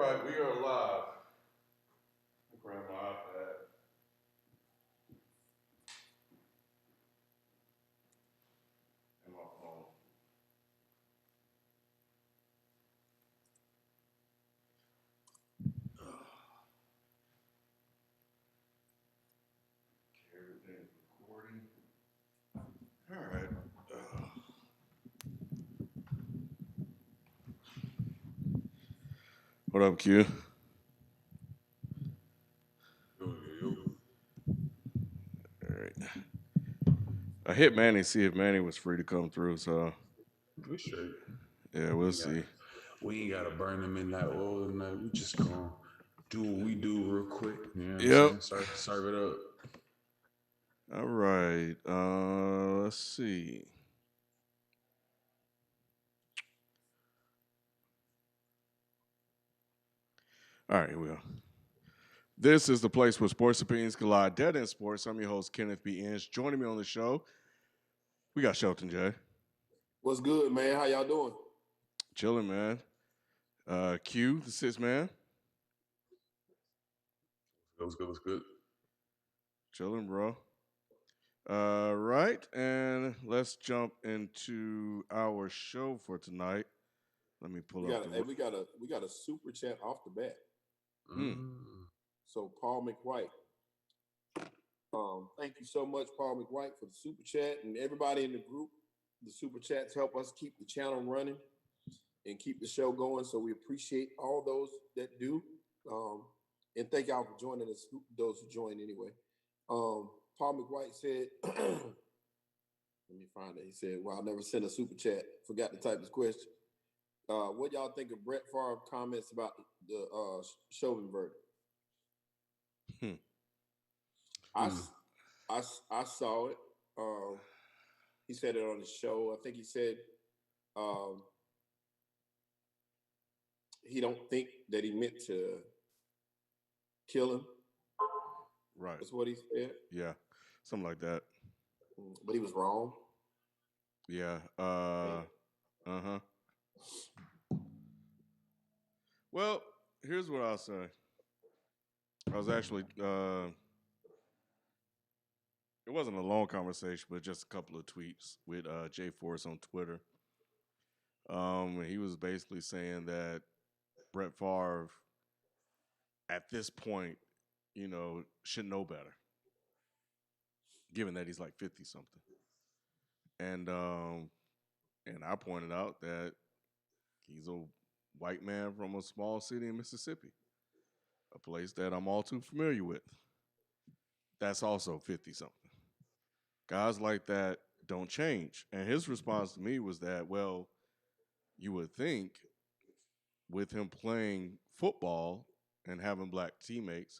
right, we are live. I'll grab my iPad. And my phone. Everything's recording. All right. What up, Q? Yo, yo, All right. I hit Manny, see if Manny was free to come through. So we straight. yeah, We we'll ain't got see. we ain't gotta burn them in that oil tonight. We just gonna do what we do real quick. You know what I'm Yep. saying? Serve it up. All right. Let's see. All right, here we go. This is the place where sports opinions collide. Dead in sports. I'm your host, Kenneth B. Inch. Joining me on the show, we got Shelton J. What's good, man? How y'all doing? Chilling, man. Q, the six man. What's good? What's good? Chilling, bro. Right, and let's jump into our show for tonight. Let me pull up the. We got a super chat off the bat. Mm. So Paul McWhite. Thank you so much, Paul McWhite, for the super chat, and everybody in the group. The super chats help us keep the channel running and keep the show going. So we appreciate all those that do. And thank y'all for joining us, those who joined anyway. Paul McWhite said, let me find it. He said, well, I never sent a super chat. Forgot to type his question. What y'all think of Brett Favre comments about the Chauvin verdict? Hmm. I saw it. He said it on the show. I think he said he don't think that he meant to kill him. Right. That's what he said. Yeah, something like that. But he was wrong. Yeah. Huh. Well, here's what I'll say. I was actually. It wasn't a long conversation, but just a couple of tweets with Jay Force on Twitter. He was basically saying that Brett Favre, at this point, should know better, given that he's like 50 something. And I pointed out that he's a white man from a small city in Mississippi, a place that I'm all too familiar with. That's also 50 something. Guys like that don't change. And his response to me was that, well, you would think with him playing football and having black teammates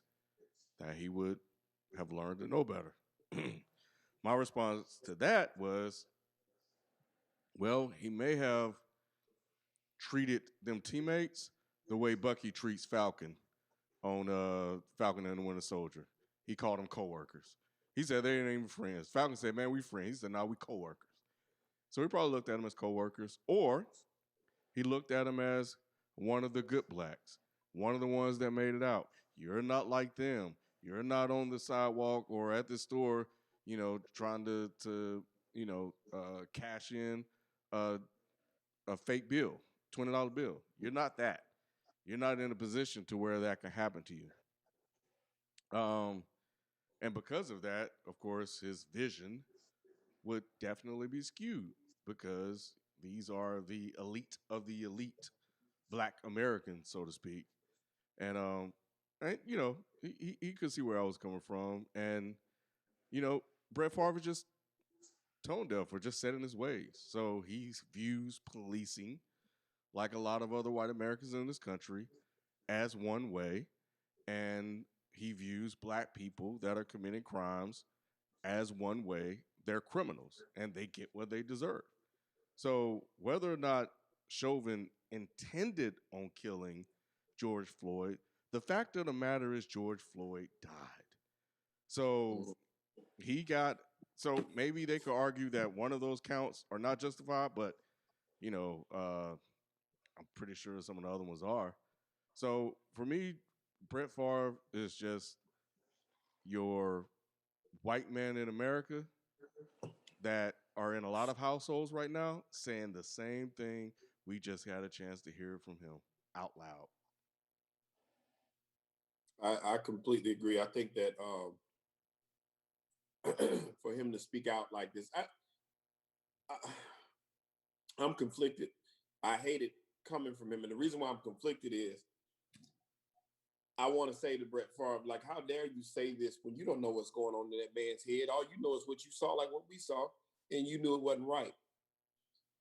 that he would have learned to know better. My response to that was, well, he may have treated them teammates the way Bucky treats Falcon on Falcon and the Winter Soldier. He called them coworkers. He said they ain't even friends. Falcon said, "Man, we friends." He said, "No, we coworkers." So he probably looked at them as coworkers, or he looked at them as one of the good blacks, one of the ones that made it out. You're not like them. You're not on the sidewalk or at the store, trying to cash in a, a fake bill, $20 bill. You're not that. You're not in a position to where that can happen to you. Um, and because of that, of course, his vision would definitely be skewed because these are the elite of the elite black Americans, so to speak. And he could see where I was coming from. And, Brett Favre is just tone deaf or just set in his ways. So he views policing, like a lot of other white Americans in this country, as one way. And he views black people that are committing crimes as one way. They're criminals and they get what they deserve. So whether or not Chauvin intended on killing George Floyd, the fact of the matter is George Floyd died. So he got so maybe they could argue that one of those counts are not justified, but I'm pretty sure some of the other ones are. So for me, Brett Favre is just your white man in America that are in a lot of households right now saying the same thing. We just had a chance to hear it from him out loud. I completely agree. I think that for him to speak out like this, I'm conflicted. I hate it coming from him, and the reason why I'm conflicted is I want to say to Brett Favre, like, how dare you say this when you don't know what's going on in that man's head? All you know is what you saw, like what we saw, and you knew it wasn't right.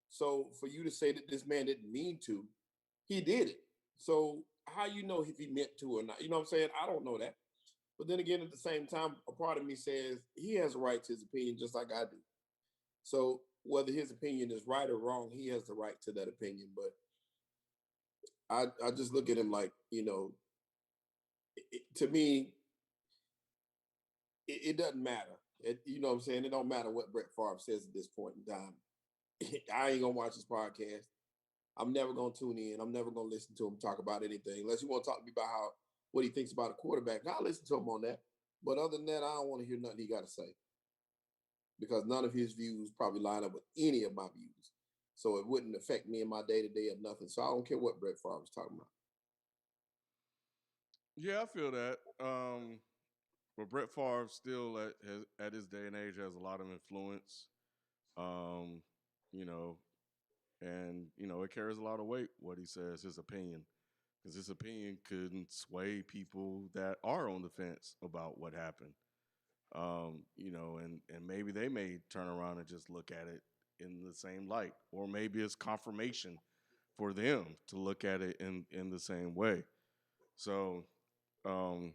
So for you to say that this man didn't mean to, he did it. So how you know if he meant to or not? You know what I'm saying? I don't know that. But then again, at the same time, a part of me says he has a right to his opinion just like I do. So whether his opinion is right or wrong, he has the right to that opinion. But I just look at him like, to me, it doesn't matter. You know what I'm saying? It don't matter what Brett Favre says at this point in time. I ain't gonna watch his podcast. I'm never gonna tune in. I'm never gonna listen to him talk about anything unless you want to talk to me about what he thinks about a quarterback. I'll listen to him on that. But other than that, I don't want to hear nothing he got to say because none of his views probably line up with any of my views. So it wouldn't affect me in my day to day or nothing. So I don't care what Brett Favre was talking about. Yeah, I feel that. But Brett Favre still at his day and age has a lot of influence. Um, you know, and it carries a lot of weight what he says, his opinion, because his opinion could sway people that are on the fence about what happened. And maybe they may turn around and just look at it in the same light, or maybe it's confirmation for them to look at it in the same way. So, um,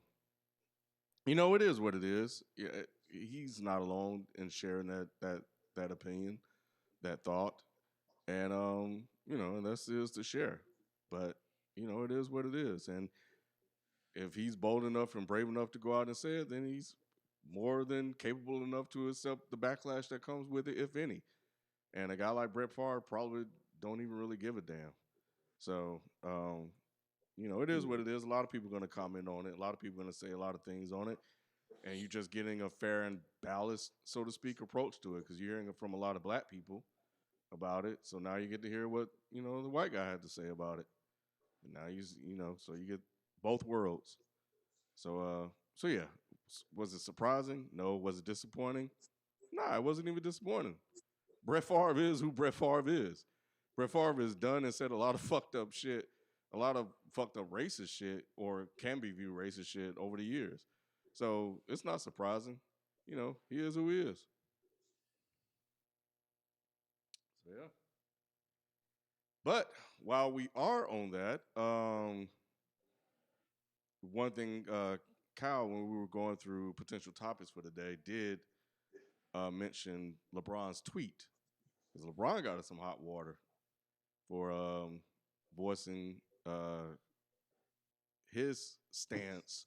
it is what it is. Yeah, he's not alone in sharing that opinion, that thought, and and that's is to share. But it is what it is, and if he's bold enough and brave enough to go out and say it, then he's more than capable enough to accept the backlash that comes with it, if any. And a guy like Brett Favre probably don't even really give a damn. So, it is what it is. A lot of people are going to comment on it. A lot of people are going to say a lot of things on it. And you're just getting a fair and balanced, so to speak, approach to it because you're hearing it from a lot of black people about it. So now you get to hear what, the white guy had to say about it. And now so you get both worlds. So yeah, was it surprising? No. Was it disappointing? Nah, it wasn't even disappointing. Brett Favre is who Brett Favre is. Brett Favre has done and said a lot of fucked up shit, a lot of fucked up racist shit, or can be viewed racist shit over the years. So it's not surprising. He is who he is. So yeah. But while we are on that, one thing, Kyle, when we were going through potential topics for the day, did mention LeBron's tweet because LeBron got us some hot water for voicing his stance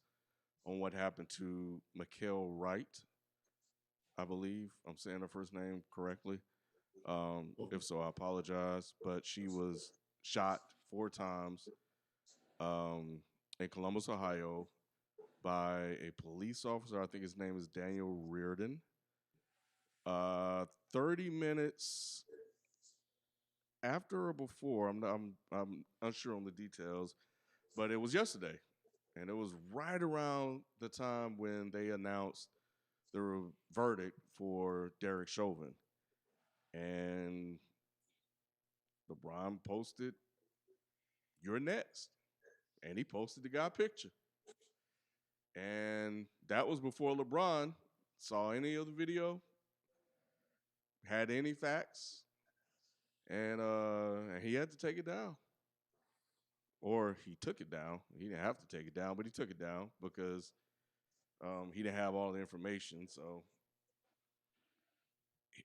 on what happened to Mikael Wright. I believe I'm saying her first name correctly. If so, I apologize. But she was shot 4 times in Columbus, Ohio, by a police officer. I think his name is Daniel Reardon. 30 minutes after or before, I'm unsure on the details, but it was yesterday, and it was right around the time when they announced the verdict for Derek Chauvin, and LeBron posted, "You're next," and he posted the guy picture, and that was before LeBron saw any of the video, had any facts, and he had to take it down. Or he took it down. He didn't have to take it down, but he took it down because he didn't have all the information. So,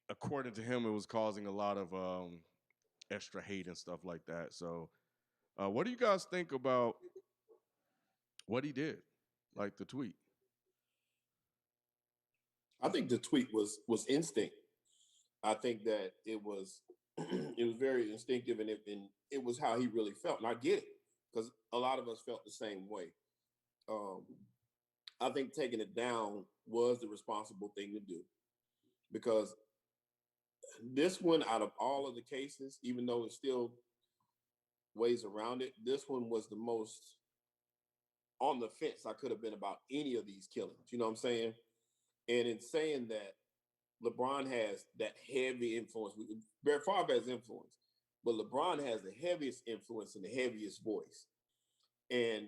according to him, it was causing a lot of extra hate and stuff like that. So, what do you guys think about what he did, like the tweet? I think the tweet was instinct. I think that it was it was very instinctive, and it was how he really felt, and I get it because a lot of us felt the same way. Um, I think taking it down was the responsible thing to do because this one, out of all of the cases, even though it's still ways around it, this one was the most on the fence I could have been about any of these killings. You know what I'm saying? And in saying that, LeBron has that heavy influence. Brett Favre has influence, but LeBron has the heaviest influence and the heaviest voice. And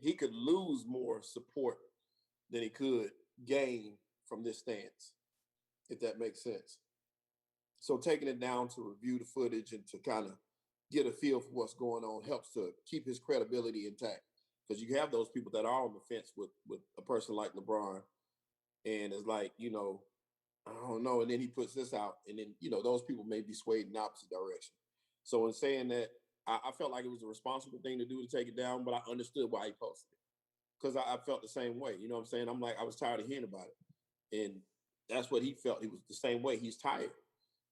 he could lose more support than he could gain from this stance, if that makes sense. So taking it down to review the footage and to kind of get a feel for what's going on helps to keep his credibility intact. Because you have those people that are on the fence with a person like LeBron, and it's like, I don't know. And then he puts this out, and then, those people may be swayed in the opposite direction. So in saying that, I felt like it was a responsible thing to do to take it down, but I understood why he posted it. Because I felt the same way. You know what I'm saying? I'm like, I was tired of hearing about it. And that's what he felt. He was the same way. He's tired.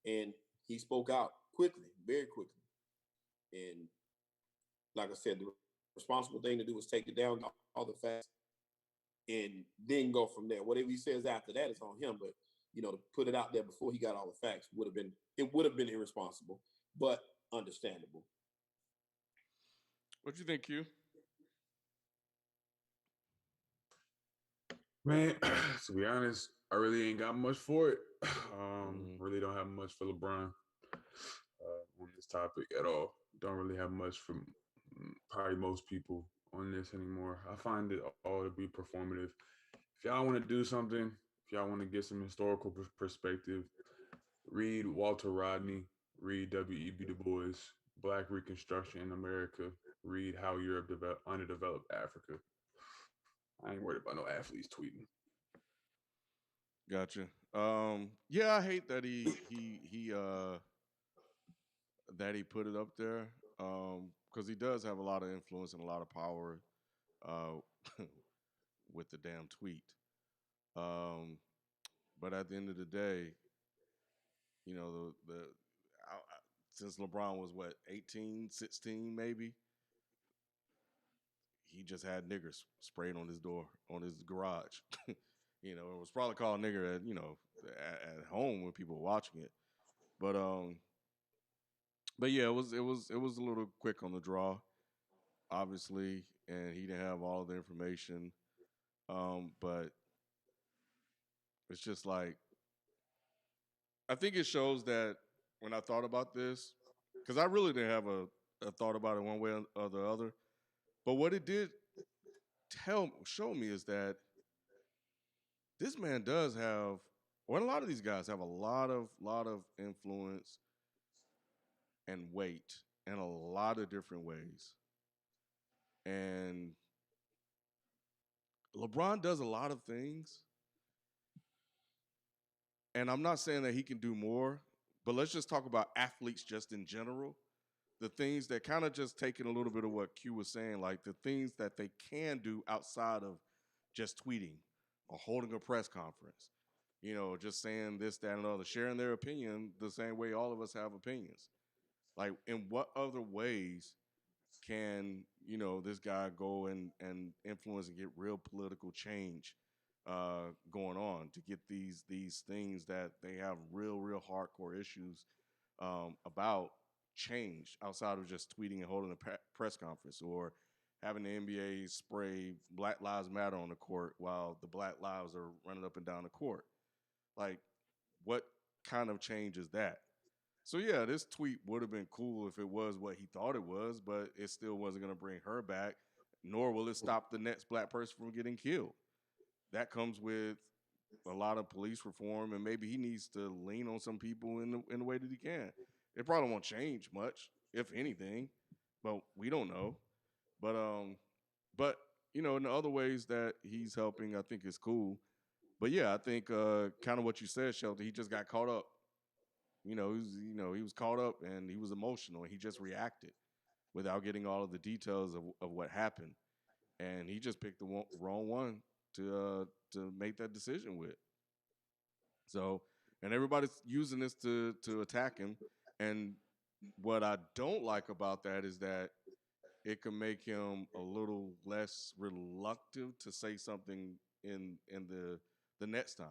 And he spoke out quickly, very quickly. And like I said, the responsible thing to do was take it down, all the facts, and then go from there. Whatever he says after that is on him. But to put it out there before he got all the facts would have been irresponsible, but understandable. What you think, Q? Man, to be honest, I really ain't got much for it. Really don't have much for LeBron on this topic at all. Don't really have much from probably most people on this anymore. I find it all to be performative. If y'all want to do something, if y'all want to get some historical perspective, read Walter Rodney, read W.E.B. Du Bois, Black Reconstruction in America, read How Europe Underdeveloped Africa. I ain't worried about no athletes tweeting. Gotcha. Yeah, I hate that he put it up there. Because he does have a lot of influence and a lot of power with the damn tweet. But at the end of the day, since LeBron was 18, 16 maybe, he just had niggers sprayed on his door, on his garage. It was probably called nigger at home when people were watching it. But yeah, it was a little quick on the draw, obviously, and he didn't have all the information. But it's just like, I think it shows that when I thought about this, because I really didn't have a thought about it one way or the other, but what it did show me is that this man does have, well, a lot of these guys have a lot of influence and weight in a lot of different ways. And LeBron does a lot of things. And I'm not saying that he can do more, but let's just talk about athletes just in general. The things that kind of just taking a little bit of what Q was saying, like the things that they can do outside of just tweeting or holding a press conference. Just saying this, that, and other, sharing their opinion the same way all of us have opinions. Like, in what other ways can, this guy go and influence and get real political change going on to get these things that they have real hardcore issues about changed outside of just tweeting and holding a press conference or having the NBA spray Black Lives Matter on the court while the Black Lives are running up and down the court. Like, what kind of change is that? So yeah, this tweet would have been cool if it was what he thought it was, but it still wasn't going to bring her back, nor will it stop the next black person from getting killed. That comes with a lot of police reform, and maybe he needs to lean on some people in the way that he can. It probably won't change much, if anything, but we don't know. But in the other ways that he's helping, I think is cool. But yeah, I think kind of what you said, Shelton, he just got caught up. He was caught up and he was emotional and he just reacted without getting all of the details of what happened. And he just picked the wrong one to make that decision with. So, and everybody's using this to attack him. And what I don't like about that is that it can make him a little less reluctant to say something in the next time.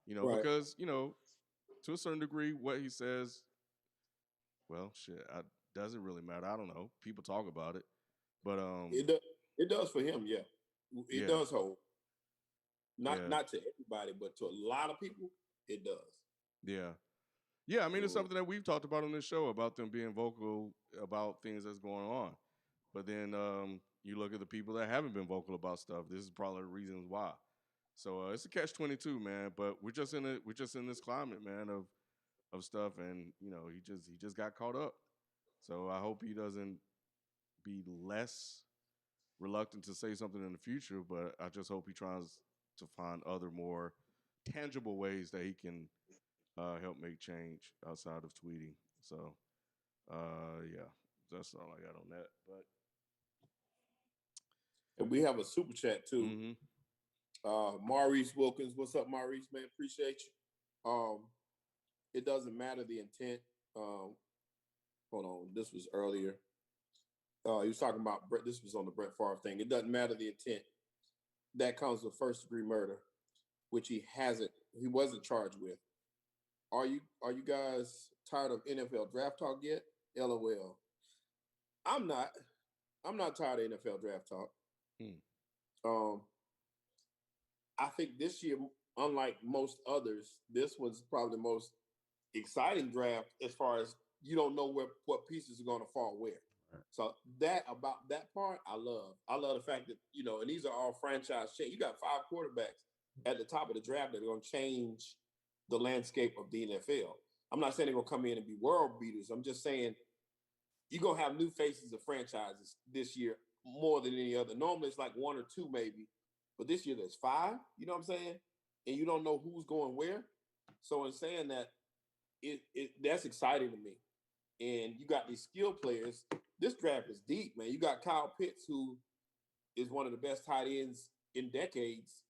Right. Because to a certain degree, what he says, well, shit, doesn't really matter. I don't know. People talk about it, but It does for him, yeah. It yeah, does hold. yeah, Not to everybody, but to a lot of people, it does. yeah. Yeah, I mean, it's Mm. something that we've talked about on this show about them being vocal about things that's going on. But then you look at the people that haven't been vocal about stuff. This is probably the reasons why. So it's a catch-22, man. But we're just in this climate, man, of stuff, and he just got caught up. So I hope he doesn't be less reluctant to say something in the future. But I just hope he tries to find other more tangible ways that he can help make change outside of tweeting. So, yeah, that's all I got on that. But And we have a super chat too. mm-hmm. Maurice Wilkins, what's up, Maurice? Man, appreciate you. It doesn't matter the intent. Hold on, this was earlier. He was talking about Brett. This was on the Brett Favre thing. It doesn't matter the intent. That comes with first-degree murder, which he wasn't charged with. Are you guys tired of NFL draft talk yet? LOL. I'm not. I'm not tired of NFL draft talk. I think this year, unlike most others, this was probably the most exciting draft as far as you don't know what pieces are going to fall where. Right. So about that part, I love. I love the fact that and these are all franchise change. You got 5 quarterbacks at the top of the draft that are going to change the landscape of the NFL. I'm not saying they're going to come in and be world beaters. I'm just saying you're going to have new faces of franchises this year more than any other. Normally it's like 1 or 2 maybe, but this year there's 5, you know what I'm saying? And you don't know who's going where. So in saying that, that's exciting to me. And you got these skill players. This draft is deep, man. You got Kyle Pitts, who is one of the best tight ends in decades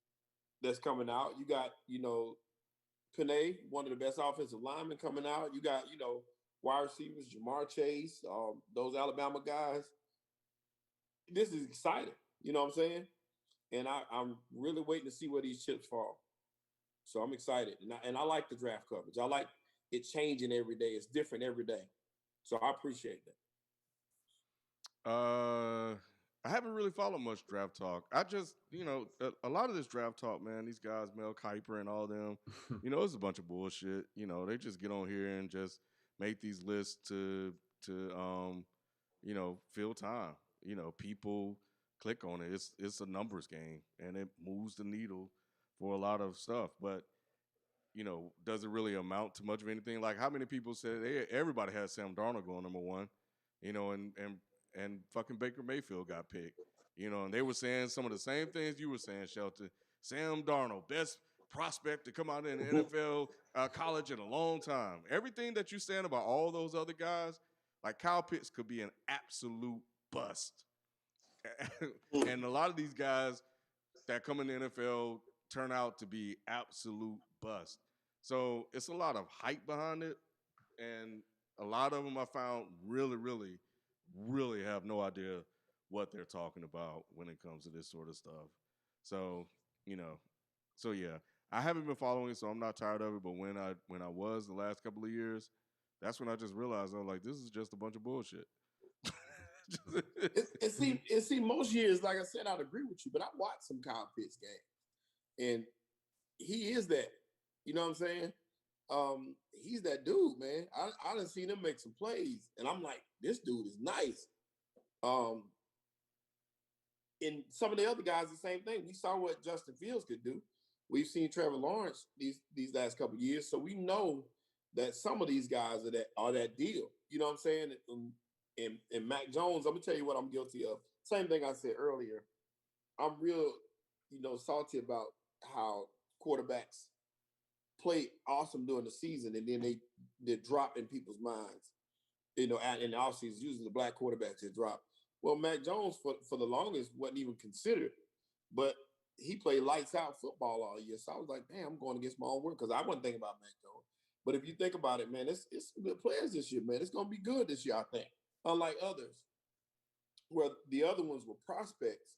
that's coming out. You got, Panay, one of the best offensive linemen coming out. You got, wide receivers, Jamar Chase, those Alabama guys. This is exciting. You know what I'm saying? And I'm really waiting to see where these chips fall. So I'm excited. And I like the draft coverage. I like it changing every day. It's different every day. So I appreciate that. I haven't really followed much draft talk. I just, a lot of this draft talk, man, these guys, Mel Kiper and all them, it's a bunch of bullshit. They just get on here and just make these lists to fill time. People click on it. It's a numbers game, and it moves the needle for a lot of stuff. But does it really amount to much of anything? Like, how many people said everybody has Sam Darnold going number 1, and fucking Baker Mayfield got picked, and they were saying some of the same things you were saying, Shelton. Sam Darnold, best prospect to come out in the NFL college in a long time. Everything that you're saying about all those other guys, like Kyle Pitts could be an absolute bust. And a lot of these guys that come in the NFL turn out to be absolute bust. So it's a lot of hype behind it, and a lot of them I found really, really, really have no idea what they're talking about when it comes to this sort of stuff. So, yeah, I haven't been following it, so I'm not tired of it. But when I was the last couple of years, that's when I just realized I was like, this is just a bunch of bullshit. See, most years, like I said, I'd agree with you, but I watched some Kyle Pitts games, and he is that. You know what I'm saying? He's that dude, man. I done seen him make some plays, and I'm like, this dude is nice. And some of the other guys, the same thing. We saw what Justin Fields could do. We've seen Trevor Lawrence these last couple of years, so we know that some of these guys are that deal. You know what I'm saying? And Mac Jones, I'm gonna tell you what I'm guilty of. Same thing I said earlier. I'm real, salty about how quarterbacks play awesome during the season, and then they drop in people's minds. In the offseason, usually the black quarterbacks that drop. Well, Mac Jones for the longest wasn't even considered, but he played lights out football all year. So I was like, damn, I'm going against my own word because I wasn't thinking about Mac Jones. But if you think about it, man, it's good players this year, man. It's gonna be good this year, I think. Unlike others. Well, the other ones were prospects,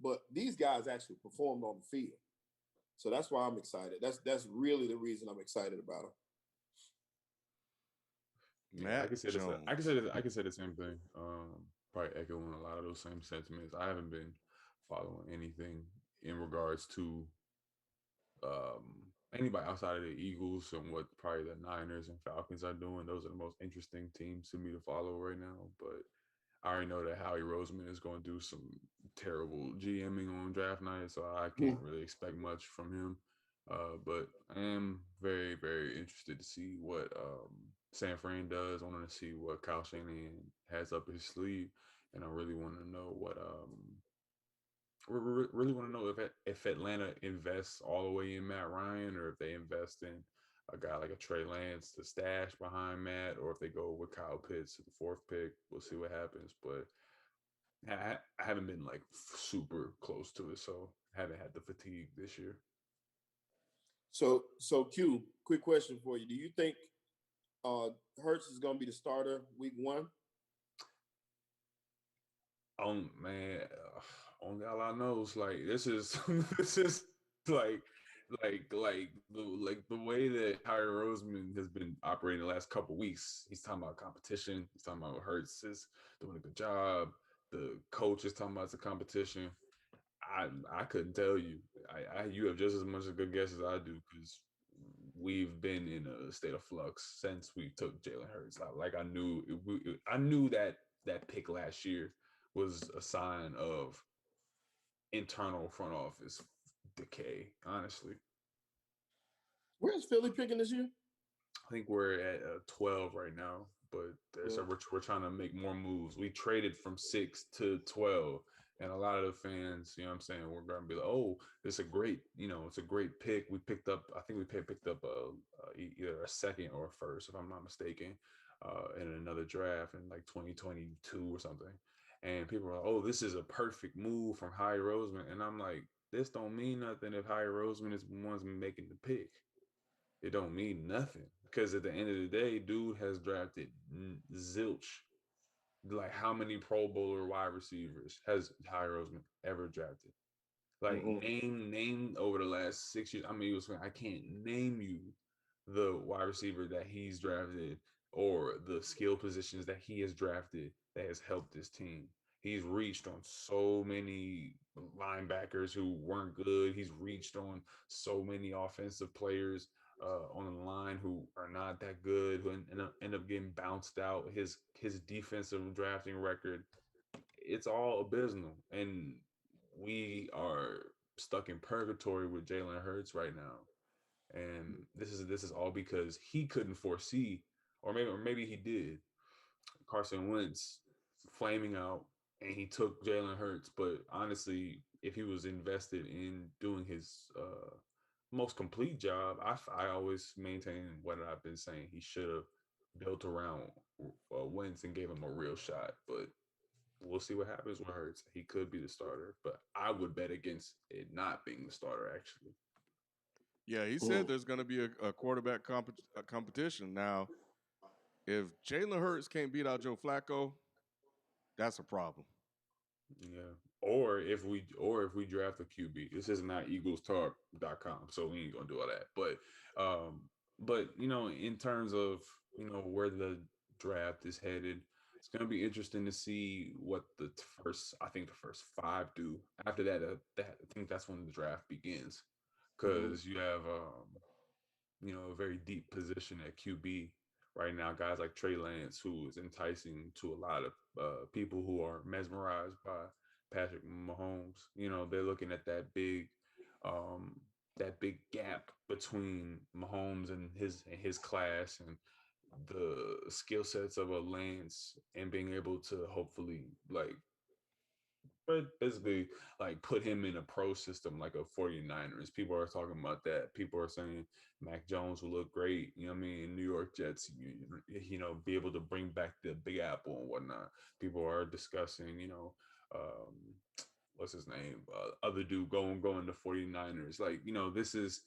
but these guys actually performed on the field. So that's why I'm excited. That's really the reason I'm excited about them. Yeah, I Matt can say this. I can Jones. say this. I can say the same thing. Probably echoing a lot of those same sentiments. I haven't been following anything in regards to anybody outside of the Eagles and what probably the Niners and Falcons are doing. Those are the most interesting teams to me to follow right now. But I already know that Howie Roseman is going to do some terrible GMing on draft night, so I can't really expect much from him. But I am very, very interested to see what San Fran does. I want to see what Kyle Shanahan has up his sleeve, and I really want to know what really want to know if Atlanta invests all the way in Matt Ryan, or if they invest in a guy like a Trey Lance to stash behind Matt, or if they go with Kyle Pitts at the fourth pick. We'll see what happens. But I haven't been like super close to it, so I haven't had the fatigue this year. So Q, quick question for you. Do you think Hurts is going to be the starter week 1? Oh man, only Allah knows. Like this is this is like the way that Howie Roseman has been operating the last couple weeks. He's talking about competition. He's talking about Hurts is doing a good job. The coach is talking about it's a competition. I couldn't tell you. You have just as much a good guess as I do because we've been in a state of flux since we took Jalen Hurts. Like I knew that that pick last year was a sign of internal front office decay. Honestly, Where's Philly picking this year? I think we're at 12 right now, but so we're trying to make more moves. We traded from 6 to 12, and a lot of the fans, you know what I'm saying, we're going to be like, oh, it's a great, it's a great pick. We picked up, I think we picked up either a second or a first, if I'm not mistaken, in another draft in like 2022 or something. And people are like, oh, this is a perfect move from Howie Roseman. And I'm like, this don't mean nothing if Howie Roseman is the ones making the pick. It don't mean nothing because at the end of the day, dude has drafted zilch. Like how many Pro Bowler wide receivers has Howie Roseman ever drafted? Like name over the last 6 years. I mean, I can't name you the wide receiver that he's drafted or the skill positions that he has drafted that has helped this team. He's reached on so many linebackers who weren't good. He's reached on so many offensive players on the line who are not that good, who end up getting bounced out. His defensive drafting record, it's all abysmal, and we are stuck in purgatory with Jalen Hurts right now. And this is all because he couldn't foresee, or maybe he did, Carson Wentz flaming out, and he took Jalen Hurts. But honestly, if he was invested in doing his most complete job, I always maintain what I've been saying. He should have built around Wentz and gave him a real shot. But we'll see what happens with Hurts. He could be the starter, but I would bet against it not being the starter, actually. Yeah, he said there's going to be a quarterback competition. Now, if Jalen Hurts can't beat out Joe Flacco, that's a problem. Yeah. Or if we draft a QB. This is not eaglestalk.com, so we ain't gonna do all that. But in terms of where the draft is headed, it's gonna be interesting to see what the first 5 do. After that, I think that's when the draft begins, because you have a very deep position at QB right now. Guys like Trey Lance, who is enticing to a lot of people who are mesmerized by Patrick Mahomes. They're looking at that big gap between Mahomes and his class and the skill sets of a Lance, and being able to hopefully but basically like put him in a pro system like a 49ers. People are talking about that. People are saying Mac Jones will look great, you know what I mean, New York Jets, be able to bring back the Big Apple and whatnot. People are discussing, um, what's his name? Other dude going to 49ers. Like, this is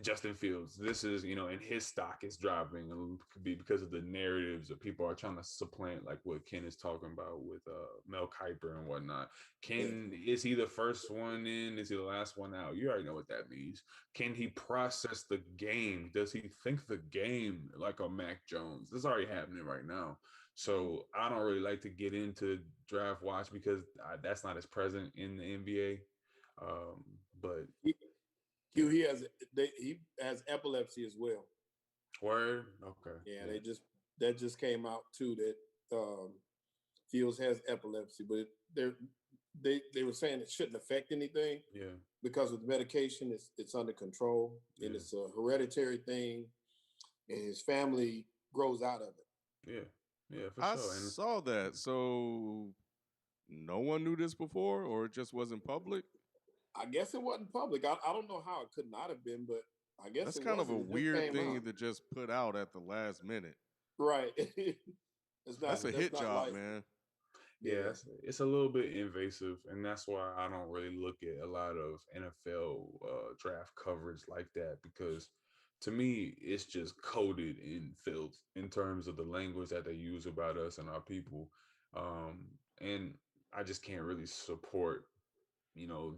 Justin Fields. This is, and his stock is dropping. It could be because of the narratives that people are trying to supplant, like what Ken is talking about with Mel Kiper and whatnot. Is he the first one in? Is he the last one out? You already know what that means. Can he process the game? Does he think the game like a Mac Jones? This is already happening right now. So I don't really like to get into draft watch because that's not as present in the NBA. But he has epilepsy as well. Word. Okay. Yeah, that just came out too that Fields has epilepsy, but they were saying it shouldn't affect anything. Yeah. Because with medication, it's under control and it's a hereditary thing, and his family grows out of it. Yeah, for I sure. saw that. So no one knew this before, or it just wasn't public? I guess it wasn't public. I don't know how it could not have been, but I guess that's it kind of a wasn't. weird thing to just put out at the last minute. Right. That's a hit job, life. man. Yeah, it's a little bit invasive, and that's why I don't really look at a lot of NFL draft coverage like that, because to me it's just coded in filth in terms of the language that they use about us and our people, and I just can't really support,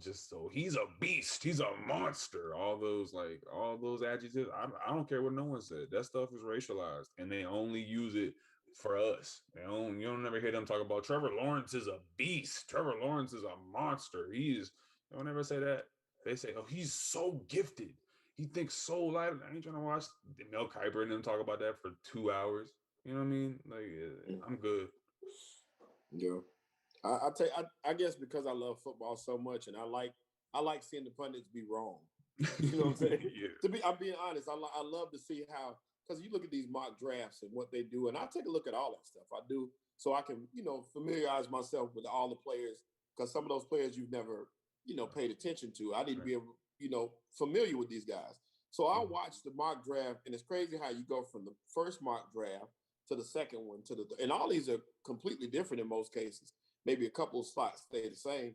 just so he's a beast, he's a monster, all those adjectives. I don't care what no one said. That stuff is racialized, and they only use it for us. You don't never hear them talk about Trevor Lawrence is a beast. Trevor Lawrence is a monster. He is. They don't ever say that. They say, oh, he's so gifted. He thinks so light. I ain't trying to watch Mel Kiper and them talk about that for 2 hours. You know what I mean? Like, I'm good. Yeah. I guess because I love football so much, and I like seeing the pundits be wrong. You know what I'm saying? Yeah. I'm being honest. I love to see how, because you look at these mock drafts and what they do, and I take a look at all that stuff. I do, so I can familiarize myself with all the players, because some of those players you've never paid attention to. I need to be familiar with these guys. So I watch the mock draft, and it's crazy how you go from the first mock draft to the second one and all these are completely different in most cases. Maybe a couple of spots stay the same,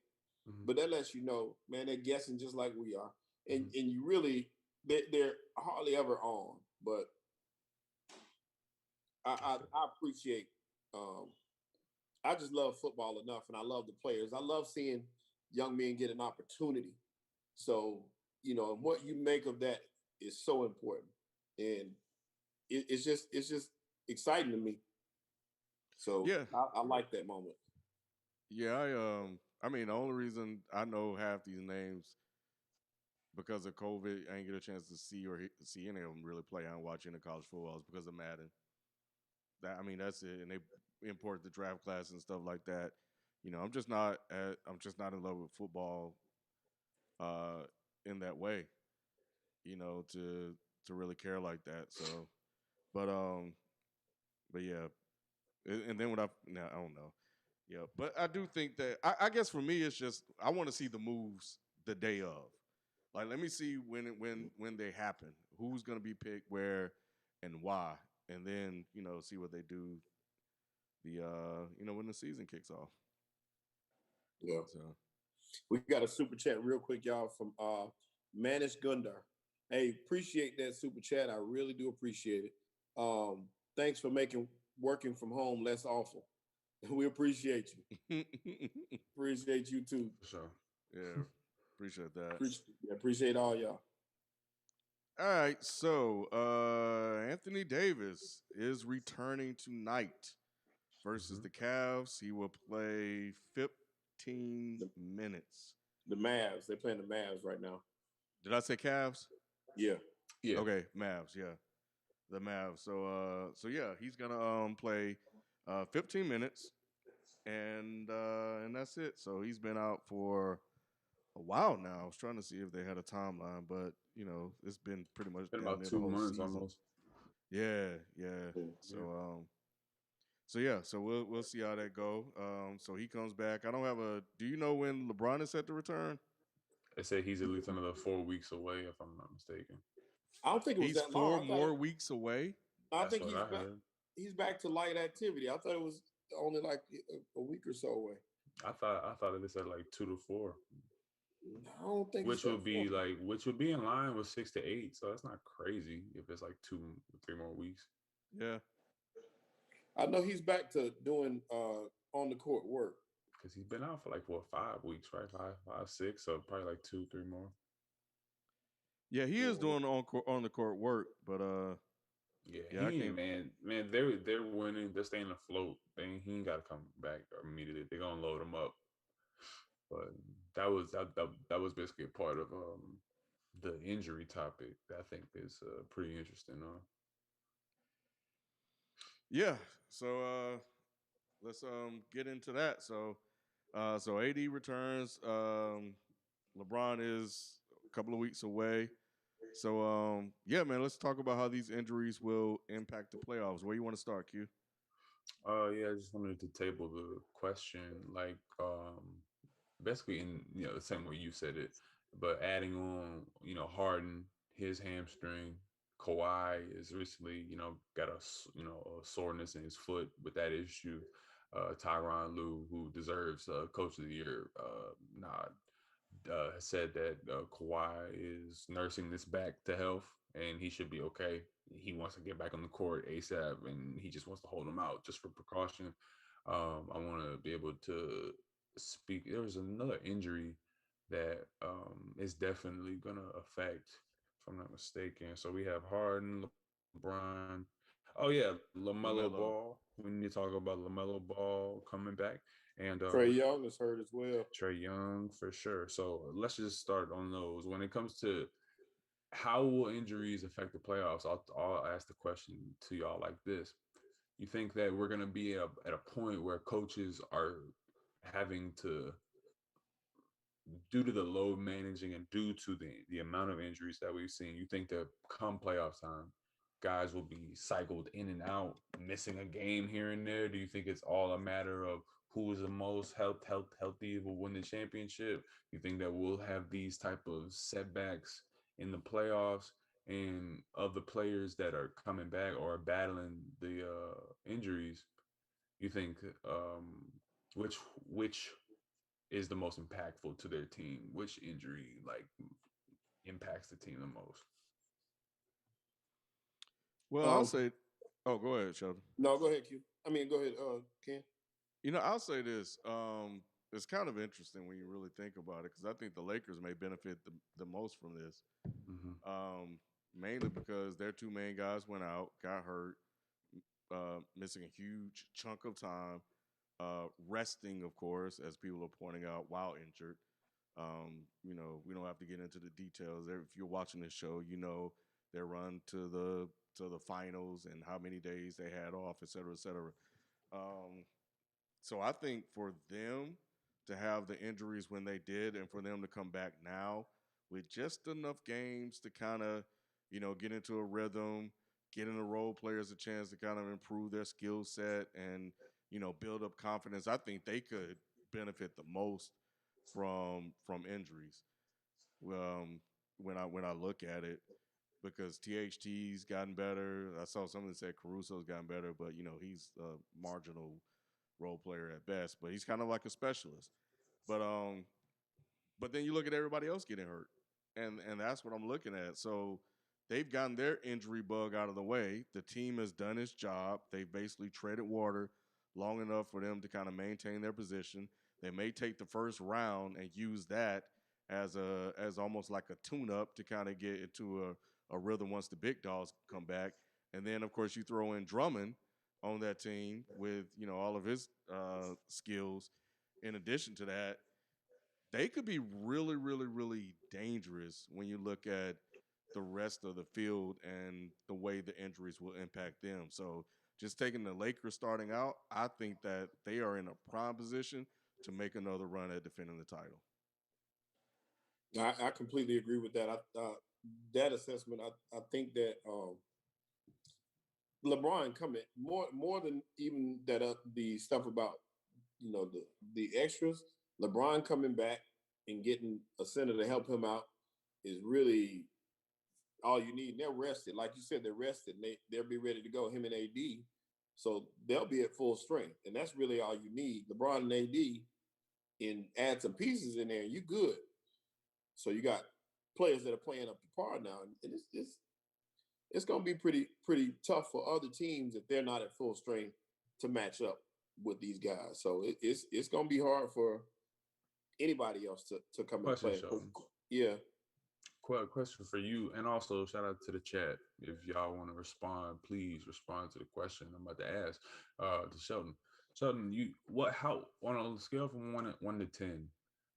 but that lets you know, man, they're guessing just like we are, and you really they're hardly ever on. But I appreciate. I just love football enough, and I love the players. I love seeing young men get an opportunity. So what you make of that is so important, and it's just exciting to me. So yeah, I like that moment. Yeah, I mean, the only reason I know half these names because of COVID, I ain't get a chance to see any of them really play. I don't watch any college football. It's because of Madden. That's it. And they import the draft class and stuff like that. I'm just not in love with football in that way. To really care like that. So, but yeah, and then I don't know. Yeah, but I do think that I guess for me it's just I want to see the moves the day of. Like, let me see when they happen, who's going to be picked, where, and why, and then see what they do. When the season kicks off. Yeah. So we got a super chat real quick, y'all, from Manish Gundar. Hey, appreciate that super chat. I really do appreciate it. Thanks for making working from home less awful. We appreciate you. Appreciate you too. For sure. Yeah, appreciate that. Appreciate all y'all. All right, so Anthony Davis is returning tonight versus the Cavs. He will play 15 minutes. The Mavs. They're playing the Mavs right now. Did I say Cavs? Yeah. Okay, Mavs. Yeah, the Mavs. So yeah, he's gonna play 15 minutes, and that's it. So he's been out for a while now. I was trying to see if they had a timeline, but it's been pretty much about 2 months season. Almost. Yeah. So we'll see how that go. So he comes back. I don't have a. Do you know when LeBron is set to return? They say he's at least another 4 weeks away, if I'm not mistaken. I don't think it was that long. He's 4 more weeks away. I think he's back to light activity. I thought it was only like a week or so away. I thought it said like 2 to 4. I don't think which would be in line with 6 to 8. So that's not crazy if it's like 2-3 more weeks. Yeah. I know he's back to doing on the court work. Because he's been out for like 5 weeks, right? Five, 6. So probably like 2-3 more. Yeah, he is doing on the court work, but yeah, I can't. Man, they're winning. They're staying afloat. He ain't got to come back immediately. They're gonna load him up. But that was basically a part of the injury topic that I think is pretty interesting. Yeah. So let's get into that. So AD returns. LeBron is a couple of weeks away. So yeah, man, let's talk about how these injuries will impact the playoffs. Where you want to start, Q? Yeah, I just wanted to table the question, like basically in the same way you said it, but adding on, Harden, his hamstring, Kawhi is recently, got a soreness in his foot with that issue. Tyronn Lue, who deserves Coach of the Year nod, said that Kawhi is nursing this back to health and he should be okay. He wants to get back on the court ASAP and he just wants to hold him out just for precaution. I want to be able to speak. There was another injury that is definitely going to affect, if I'm not mistaken. So we have Harden, LeBron. Oh, yeah, LaMelo LaMelo. Ball. We need to talk about LaMelo Ball coming back. And Trae Young is hurt as well. Trae Young for sure. So let's just start on those. When it comes to how will injuries affect the playoffs, I'll ask the question to y'all like this: you think that we're gonna be at a point where coaches are having to, due to the load managing and due to the amount of injuries that we've seen, you think that come playoff time, guys will be cycled in and out, missing a game here and there? Do you think it's all a matter of who is the most healthy will win the championship? You think that we'll have these type of setbacks in the playoffs, and of the players that are coming back or battling the injuries, you think which is the most impactful to their team? Which injury impacts the team the most? Well, I'll say. Oh, go ahead, Sheldon. No, go ahead, Q. I mean, go ahead, Ken. I'll say this. It's kind of interesting when you really think about it, because I think the Lakers may benefit the most from this. Mm-hmm. Mainly because their two main guys went out, got hurt, missing a huge chunk of time, resting, of course, as people are pointing out, while injured. We don't have to get into the details. If you're watching this show, their run to the finals and how many days they had off, et cetera, et cetera. So I think for them to have the injuries when they did, and for them to come back now with just enough games to kind of, get into a rhythm, giving the role players a chance to kind of improve their skill set and, build up confidence, I think they could benefit the most from injuries. When I look at it, because THT's gotten better. I saw someone that said Caruso's gotten better, but he's a marginal role player at best. But he's kind of like a specialist. But then you look at everybody else getting hurt, and that's what I'm looking at. So they've gotten their injury bug out of the way. The team has done its job. They've basically treaded water long enough for them to kind of maintain their position. They may take the first round and use that as almost like a tune-up to kind of get into a rhythm once the big dogs come back. And then, of course, you throw in Drummond on that team with all of his skills. In addition to that, they could be really, really, really dangerous when you look at the rest of the field and the way the injuries will impact them. So just taking the Lakers starting out, I think that they are in a prime position to make another run at defending the title. I completely agree with that. That assessment, I think that LeBron coming more than even that the stuff about the extras. LeBron coming back and getting a center to help him out is really all you need. And they're rested, like you said, they're rested. And they'll be ready to go. Him and AD, so they'll be at full strength, and that's really all you need. LeBron and AD, and add some pieces in there, and you good. So you got players that are playing up to par now, and it's going to be pretty tough for other teams if they're not at full strength to match up with these guys. So it's going to be hard for anybody else to come and Question, play. Sheldon. Yeah. Question for you, and also shout out to the chat. If y'all want to respond, please respond to the question I'm about to ask to Sheldon. Sheldon, how on a scale from 1 to 10,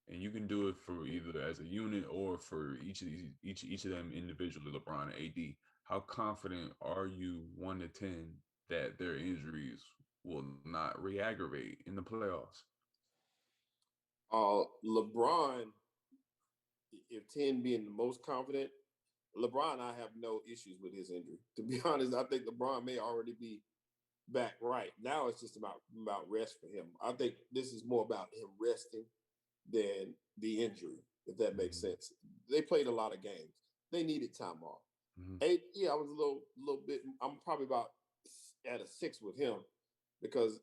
and you can do it for either as a unit or for each of them individually, LeBron and AD. How confident are you 1 to 10 that their injuries will not re-aggravate in the playoffs? LeBron, if 10 being the most confident, LeBron, I have no issues with his injury. To be honest, I think LeBron may already be back right. Now it's just about rest for him. I think this is more about him resting than the injury, if that makes sense. They played a lot of games. They needed time off. I was a little bit, I'm probably about at a 6 with him because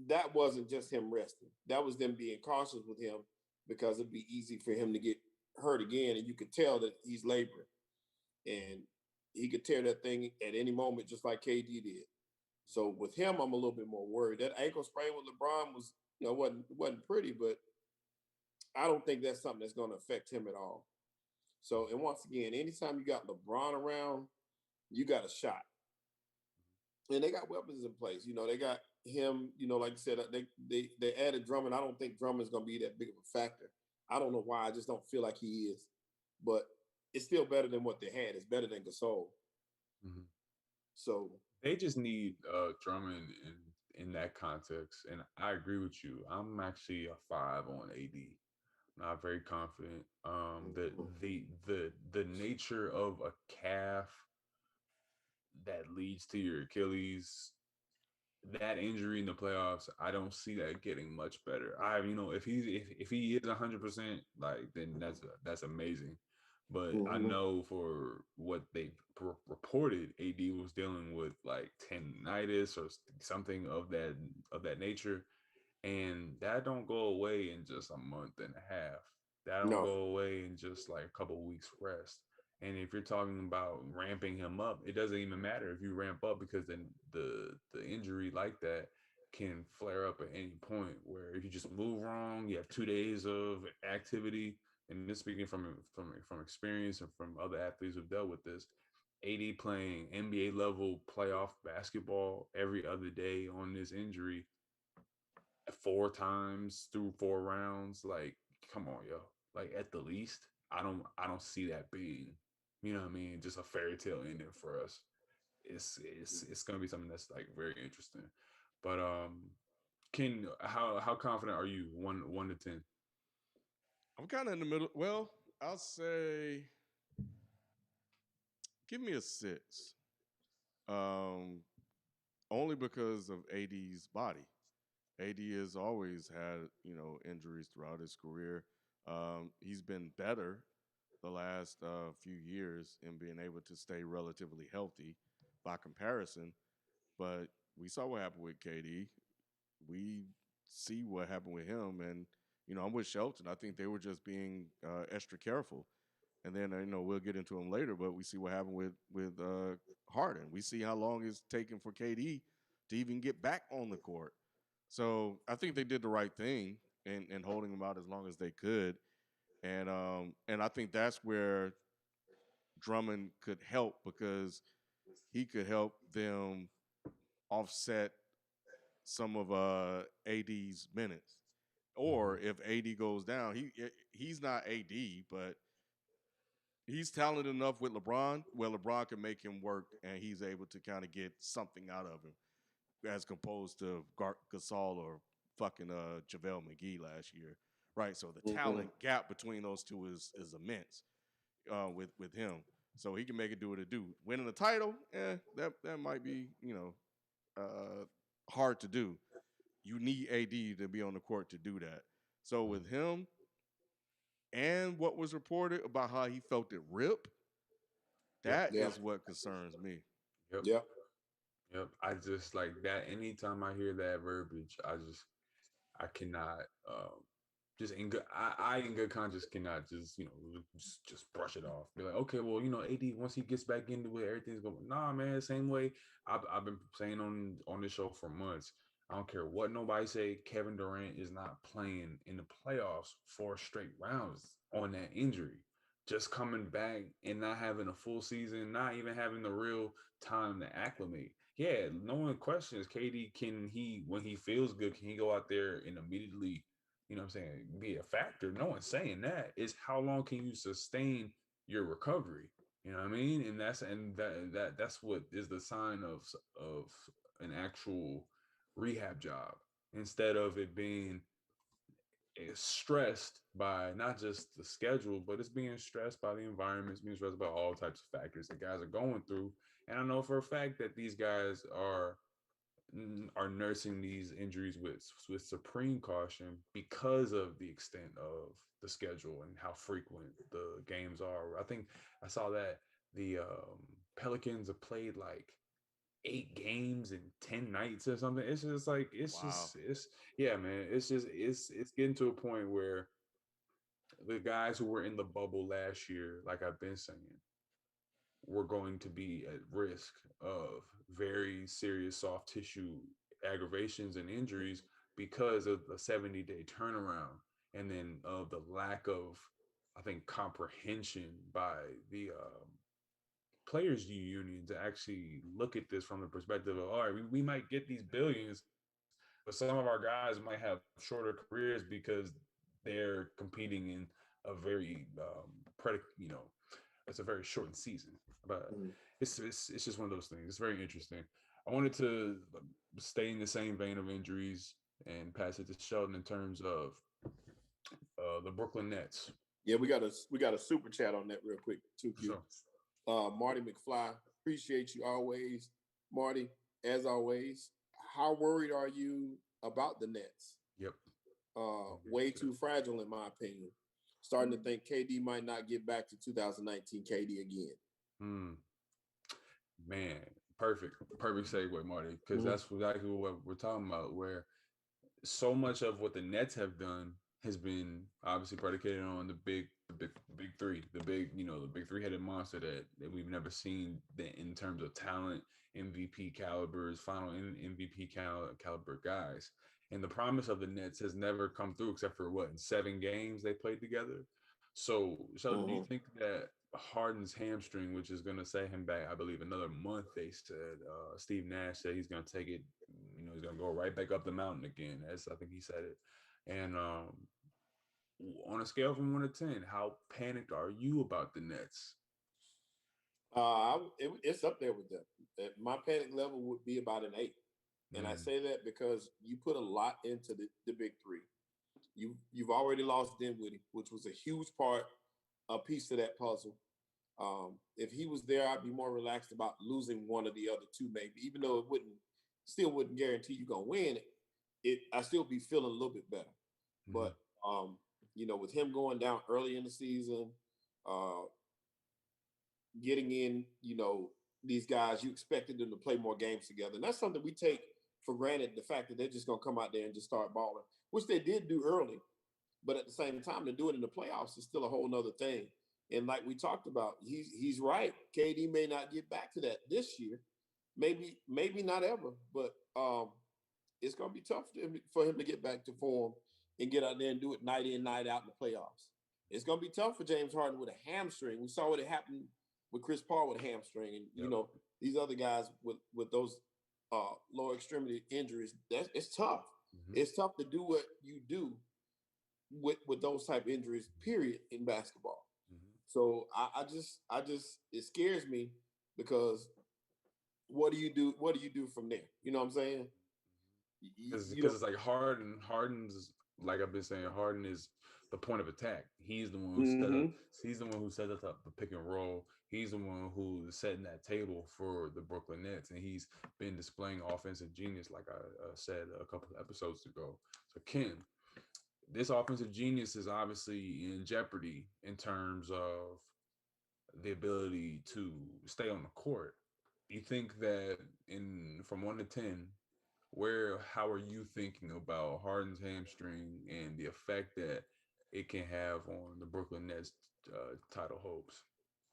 that wasn't just him resting. That was them being cautious with him because it'd be easy for him to get hurt again. And you could tell that he's laboring. And he could tear that thing at any moment, just like KD did. So with him, I'm a little bit more worried. That ankle sprain with LeBron was, wasn't pretty, but I don't think that's something that's going to affect him at all. So, and once again, anytime you got LeBron around, you got a shot. And they got weapons in place. They got him, like I said, they added Drummond. I don't think Drummond's going to be that big of a factor. I don't know why. I just don't feel like he is. But it's still better than what they had. It's better than Gasol. So they just need Drummond in that context. And I agree with you. I'm actually a 5 on AD. Not very confident. The nature of a calf that leads to your Achilles, that injury in the playoffs, I don't see that getting much better. If he is 100%, like, then that's amazing. But I know for what they reported, AD was dealing with like tendinitis or something of that nature, and that don't go away in just a month and a half. That don't go away in just like a couple of weeks rest. And if you're talking about ramping him up, it doesn't even matter if you ramp up, because then the injury like that can flare up at any point, where if you just move wrong, you have 2 days of activity. And this speaking from experience and from other athletes who've dealt with this, AD playing NBA level playoff basketball every other day on this injury 4 times through 4 rounds, like, come on, yo. Like, at the least, I don't see that being, just a fairy tale ending for us. It's gonna be something that's like very interesting. But Ken, how confident are you? 1 to 10. I'm kind of in the middle. Well, I'll say, give me a 6. Only because of AD's body. AD has always had, injuries throughout his career. He's been better the last few years in being able to stay relatively healthy by comparison. But we saw what happened with KD. We see what happened with him. And, I'm with Shelton. I think they were just being extra careful. And then, we'll get into him later, but we see what happened with Harden. We see how long it's taken for KD to even get back on the court. So I think they did the right thing in holding him out as long as they could. And I think that's where Drummond could help, because he could help them offset some of AD's minutes. Or if AD goes down, he's not AD, but he's talented enough with LeBron where LeBron can make him work, and he's able to kind of get something out of him, as opposed to Gasol or fucking JaVale McGee last year, right? So the talent gap between those two is immense with him. So he can make it do what it do. Winning the title, that might be hard to do. You need AD to be on the court to do that. So with him, and what was reported about how he felt it rip, that is what concerns me. Yep. I just like that. Anytime I hear that verbiage, I cannot just in good, I in good conscience cannot just just brush it off. Be like, okay, well, AD once he gets back into it, everything's going. Nah, man, same way I've been saying on this show for months. I don't care what nobody say. Kevin Durant is not playing in the playoffs 4 straight rounds on that injury. Just coming back and not having a full season, not even having the real time to acclimate. Yeah, no one questions KD. Can he, when he feels good, can he go out there and immediately, what I'm saying, be a factor? No one's saying that. It's how long can you sustain your recovery? You know what I mean? And that's what is the sign of an actual rehab job, instead of it being stressed by not just the schedule, but it's being stressed by the environment. It's being stressed by all types of factors that guys are going through. And I know for a fact that these guys are nursing these injuries with supreme caution because of the extent of the schedule and how frequent the games are. I think I saw that the Pelicans have played like 8 games in 10 nights or something. It's just like Wow. it's yeah, man. It's getting to a point where the guys who were in the bubble last year, like I've been saying, were going to be at risk of very serious soft tissue aggravations and injuries because of the 70-day turnaround, and then of the lack of, I think, comprehension by the players union to actually look at this from the perspective of, all right, we might get these billions, but some of our guys might have shorter careers because they're competing in a very it's a very shortened season. But Mhm. it's just one of those things. It's very interesting. I wanted to stay in the same vein of injuries and pass it to Sheldon in terms of the Brooklyn Nets. Yeah, we got a super chat on that real quick too, For Q. sure. Marty McFly, appreciate you always, Marty. As always, how worried are you about the Nets? Yep. Way too fragile, in my opinion. Starting to think KD might not get back to 2019 KD again. Hmm. Man, perfect segue, Marty, because Mhm. that's exactly what we're talking about. Where so much of what the Nets have done has been obviously predicated on the big three, the big three-headed monster that we've never seen in terms of talent, MVP calibers, final MVP caliber guys. And the promise of the Nets has never come through except for what, in 7 games they played together. So, Sheldon, do you Mhm. think that Harden's hamstring, which is going to set him back, I believe, another month? They said Steve Nash said he's going to take it. He's going to go right back up the mountain again, as I think he said it. And on a scale from 1 to 10, how panicked are you about the Nets? It's up there with them. My panic level would be about an 8, and I Mm, say that because you put a lot into the big three. You've already lost Dinwiddie, which was a huge part, a piece of that puzzle. If he was there, I'd be more relaxed about losing one of the other two, maybe, even though it wouldn't guarantee you're gonna win it. I still be feeling a little bit better. mm-hmm, But with him going down early in the season, uh, getting in, these guys, you expected them to play more games together. And that's something we take for granted, the fact that they're just gonna come out there and just start balling, which they did do early. But at the same time, to do it in the playoffs is still a whole nother thing. And like we talked about, he's right. KD may not get back to that this year, maybe not ever. But it's gonna be tough for him to get back to form and get out there and do it night in, night out in the playoffs. It's gonna be tough for James Harden with a hamstring. We saw what it happened with Chris Paul with a hamstring, and yep, these other guys with those lower extremity injuries. It's tough. mm-hmm, It's tough to do what you do with those type of injuries, period, in basketball. mm-hmm. So I just it scares me because what do you do? What do you do from there? You know what I'm saying? You Because know. it's like Harden's, like I've been saying, Harden is the point of attack. He's the one who set up. Mm-hmm. He's the one who set us up the pick and roll. He's the one who's setting that table for the Brooklyn Nets, and he's been displaying offensive genius, like I said a couple of episodes ago. So Ken, this offensive genius is obviously in jeopardy in terms of the ability to stay on the court. You think that in from 1 to 10, how are you thinking about Harden's hamstring and the effect that it can have on the Brooklyn Nets title hopes?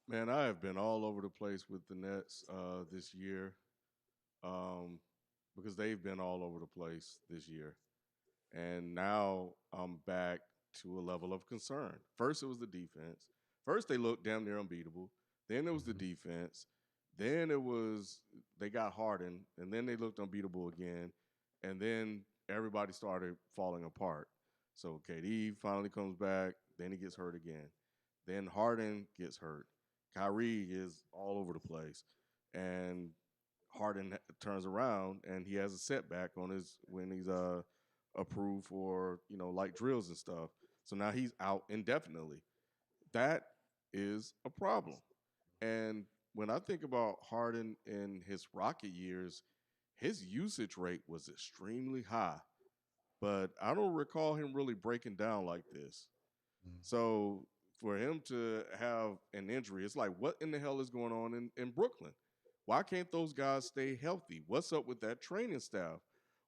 Man, I have been all over the place with the Nets this year um, because they've been all over the place this year. And now I'm back to a level of concern. First, it was the defense. First, they looked damn near unbeatable. Then it was the Mm-hmm. defense. Then it was they got Harden, and then they looked unbeatable again. And then everybody started falling apart. So KD finally comes back. Then he gets hurt again. Then Harden gets hurt. Kyrie is all over the place, and Harden turns around and he has a setback on his when he's approved for light drills and stuff. So now he's out indefinitely. That is a problem. And when I think about Harden in his Rocket years, his usage rate was extremely high, but I don't recall him really breaking down like this. So for him to have an injury, it's like, what in the hell is going on in Brooklyn? Why can't those guys stay healthy? What's up with that training staff?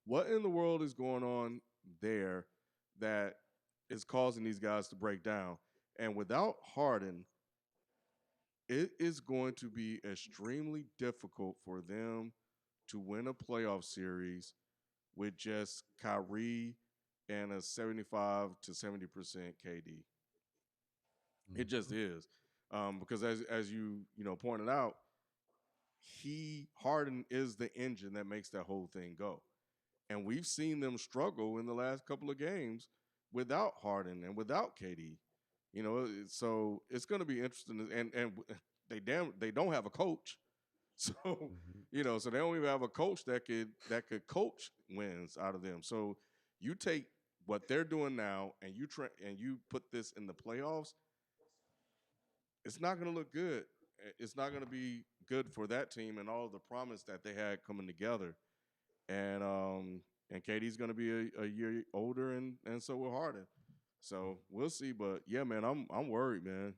What in the world is going on there that is causing these guys to break down? And without Harden, it is going to be extremely difficult for them to win a playoff series with just Kyrie and a 75 to 70% KD. It just Mm-hmm. is, because as you pointed out, Harden is the engine that makes that whole thing go, and we've seen them struggle in the last couple of games without Harden and without KD. So it's going to be interesting, and they don't have a coach, so Mm-hmm. so they don't even have a coach that could coach wins out of them. So you take what they're doing now and you put this in the playoffs, it's not going to look good. It's not going to be good for that team and all the promise that they had coming together. And KD's going to be a year older, and so will Harden. So we'll see. But yeah, man, I'm worried, man.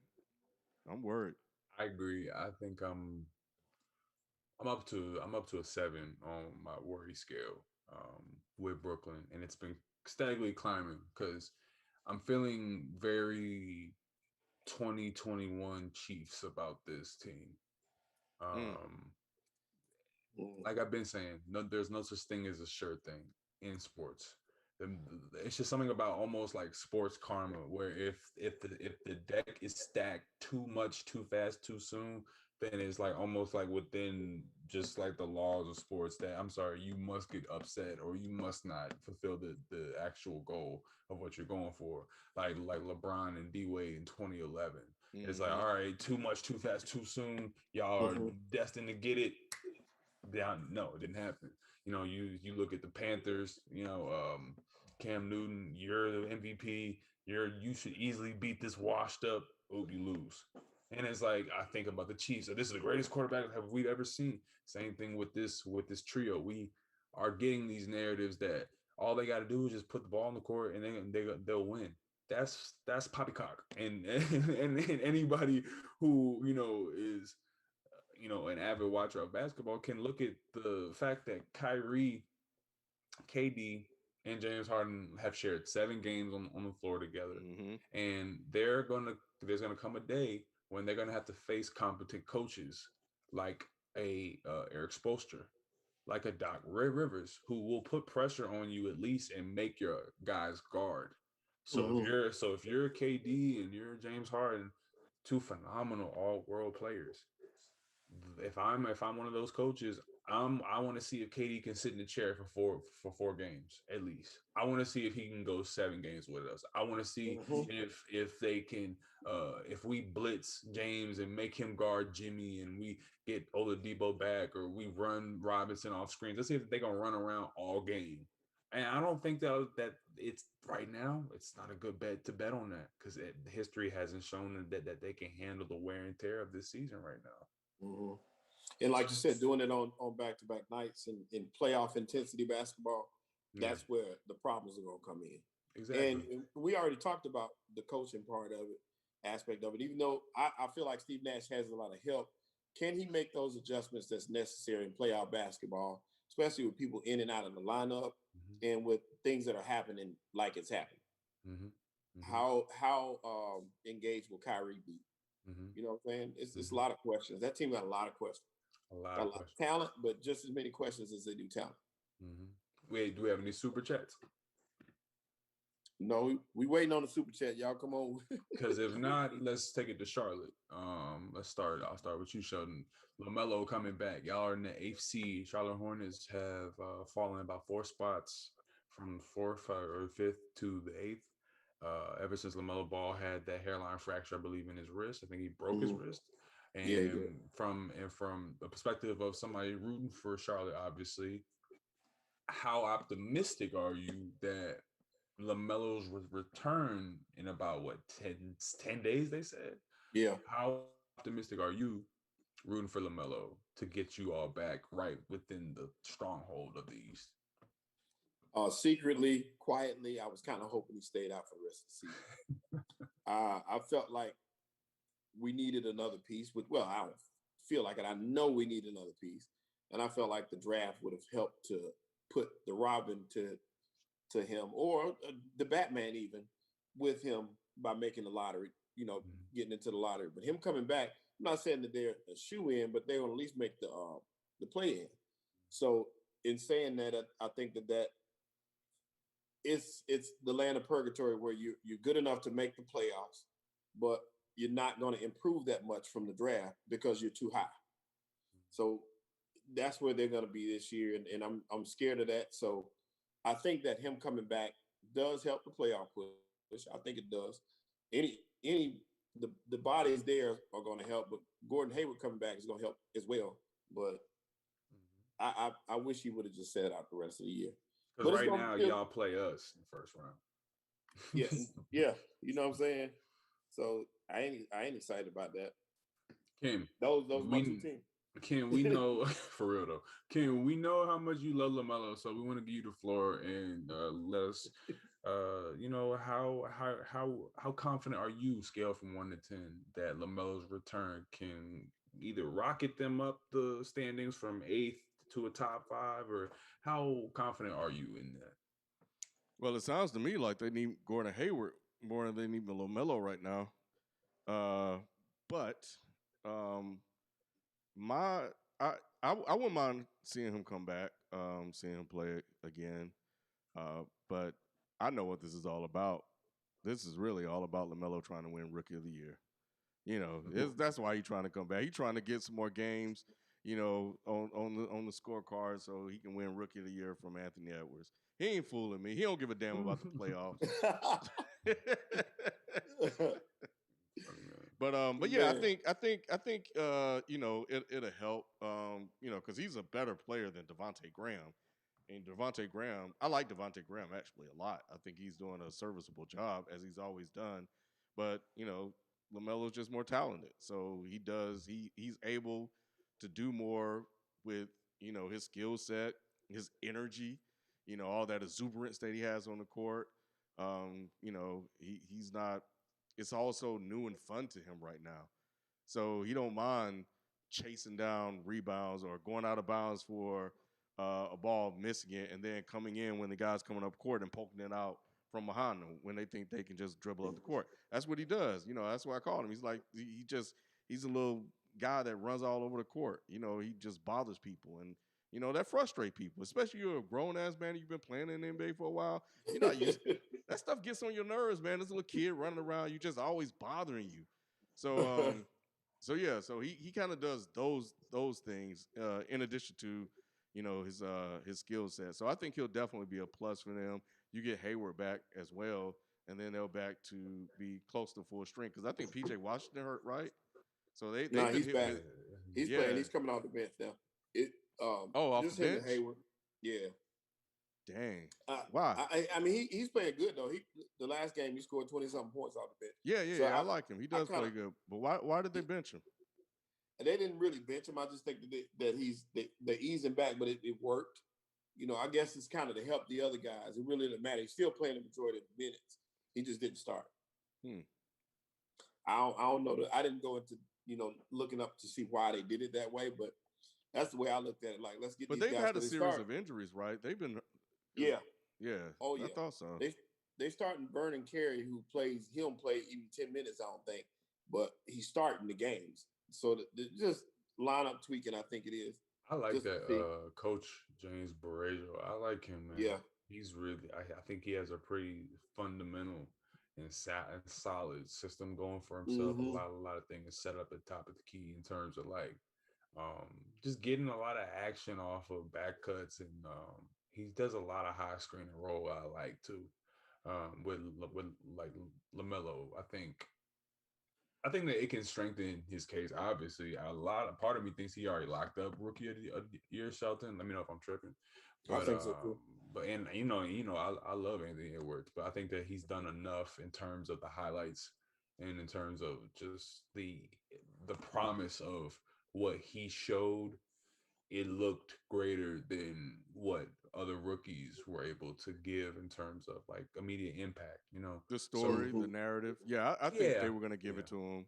I'm worried. I agree. I think I'm up to a 7 on my worry scale with Brooklyn, and it's been steadily climbing because I'm feeling very 2021 Chiefs about this team. Mm, Um, Mm. like I've been saying, no, there's no such thing as a sure thing in sports. It's just something about almost like sports karma, where if the deck is stacked too much, too fast, too soon, then it's like almost like within just like the laws of sports that I'm sorry, you must get upset or you must not fulfill the actual goal of what you're going for. Like LeBron and D Wade in 2011. It's like, mm-hmm. all right, too much, too fast, too soon. Y'all are Mhm. destined to get it. No, it didn't happen. You look at the Panthers. Cam Newton, you're the MVP. You should easily beat this washed up. Oop, you lose. And it's like I think about the Chiefs. So this is the greatest quarterback have we've ever seen. Same thing with this trio. We are getting these narratives that all they got to do is just put the ball on the court and they'll win. That's poppycock. And anybody who is an avid watcher of basketball can look at the fact that Kyrie, KD, and James Harden have shared 7 games on the floor together. Mm-hmm. And there's gonna come a day when they're gonna have to face competent coaches like a Eric Spoelstra, like a Doc Rivers, who will put pressure on you at least and make your guys guard. So if Mhm. you're KD and you're James Harden, 2 phenomenal all world players, if I'm one of those coaches, I want to see if KD can sit in the chair for 4 games at least. I want to see if he can go 7 games with us. I want to see Mhm. if they can if we blitz James and make him guard Jimmy and we get Oladipo back or we run Robinson off screens. Let's see if they're gonna run around all game. And I don't think that it's right now. It's not a good bet to bet on that because history hasn't shown that they can handle the wear and tear of this season right now. Mhm. And like you said, doing it on back-to-back nights in playoff intensity basketball, Yeah, that's where the problems are going to come in. exactly. And we already talked about the coaching part of it, aspect of it. Even though I feel like Steve Nash has a lot of help, can he make those adjustments that's necessary in playoff basketball especially with people in and out of the lineup and with things that are happening like it's happening. How engaged will Kyrie be? You know what I'm saying? It's a lot of questions. That team got a lot of questions. Got a lot of talent, but just as many questions as they do talent. Wait, do we have any super chats? No, we waiting on the super chat. Y'all come on. Because if not, let's take it to Charlotte. Let's start. I'll start with you, Sheldon. LaMelo coming back. Y'all are in the 8th seed. Charlotte Hornets have fallen about 4 spots from 4th or 5th to the 8th. Ever since LaMelo Ball had that hairline fracture, I believe, in his wrist. I think he broke his wrist. And from the perspective of somebody rooting for Charlotte, obviously, how optimistic are you that LaMelo's return in about 10 days, they said? Yeah. How optimistic are you rooting for LaMelo to get you all back right within the stronghold of the East? Secretly, quietly, I was kind of hoping he stayed out for the rest of the season. I felt like we needed another piece. I don't feel like it. I know we need another piece. And I felt like the draft would have helped to put the Robin to him, or the Batman even, with him by making the lottery, getting into the lottery. But him coming back, I'm not saying that they're a shoe-in, but they're going to at least make the play-in. So in saying that, I think that it's the land of purgatory where you're good enough to make the playoffs, but you're not going to improve that much from the draft because you're too high. So that's where they're going to be this year, and I'm scared of that. So I think that him coming back does help the playoff push. I think it does. The bodies there are going to help, but Gordon Hayward coming back is going to help as well. But I wish he would have just sat out the rest of the year. Because right now y'all play us in the first round. yeah, you know what I'm saying. So I ain't excited about that. Kim, those my two teams. Ken, we know for real though. Ken, we know how much you love LaMelo, so we want to give you the floor and let us, how confident are you, scale from 1 to 10, that LaMelo's return can either rocket them up the standings from 8th to a top 5, or how confident are you in that? Well, it sounds to me like they need Gordon Hayward more than they need LaMelo right now. But I wouldn't mind seeing him come back, seeing him play again. But I know what this is all about. This is really all about LaMelo trying to win Rookie of the Year. That's why he's trying to come back. He's trying to get some more games, on the scorecard so he can win Rookie of the Year from Anthony Edwards. He ain't fooling me. He don't give a damn about the playoffs. But yeah, I think it'll help. Because he's a better player than Devontae Graham. And Devontae Graham, I like Devontae Graham actually a lot. I think he's doing a serviceable job as he's always done. But LaMelo's just more talented, so he's able to do more with his skill set, his energy, all that exuberance that he has on the court. He's not. It's also new and fun to him right now, so he don't mind chasing down rebounds or going out of bounds for a ball, missing it, and then coming in when the guy's coming up court and poking it out from behind them when they think they can just dribble up the court. That's what he does. That's why I called him. He's like he's a little guy that runs all over the court. He just bothers people, and that frustrates people, especially you're a grown ass man. You've been playing in the NBA for a while. That stuff gets on your nerves, man. This little kid running around, you just always bothering you. So so he kind of does those things in addition to his skill set. So I think he'll definitely be a plus for them. You get Hayward back as well, and then they'll back to be close to full strength. Because I think PJ Washington hurt, right? So he's back. He's playing. He's coming off the bench now. Off just the bench? Him and Hayward. Yeah. Dang. Why? I mean, he's playing good though. The last game he scored 20-something points off the bench. Yeah. So I like him. He does play good. But why did they bench him? They didn't really bench him. I just think that they eased him back, but it worked. I guess it's kind of to help the other guys. It really doesn't matter. He's still playing the majority of the minutes. He just didn't start. I don't know. I didn't go into looking up to see why they did it that way, but That's the way I looked at it. Like, let's get But these they've guys had a because they series start. of injuries, right? They've been, Yeah. yeah. Oh I yeah. thought so. They starting Vernon Carey, who plays. He don't play even 10 minutes, I don't think, but he's starting the games. So just lineup tweaking, I think it is. I like Just that Coach James Borrego. I like him, man. Yeah. He's really. I think he has a pretty fundamental and solid system going for himself. Mm-hmm. A lot of things set up at the top of the key in terms of like just getting a lot of action off of back cuts, and he does a lot of high screen and roll. I like too. With like LaMelo, I think that it can strengthen his case. Obviously, part of me thinks he already locked up rookie of the year Shelton. Let me know if I'm tripping. I But think so too. but and I love Anthony Edwards, but I think that he's done enough in terms of the highlights and in terms of just the promise of what he showed. It looked greater than what other rookies were able to give in terms of like immediate impact, The So story, the narrative. Yeah, I think they were going to give it to him,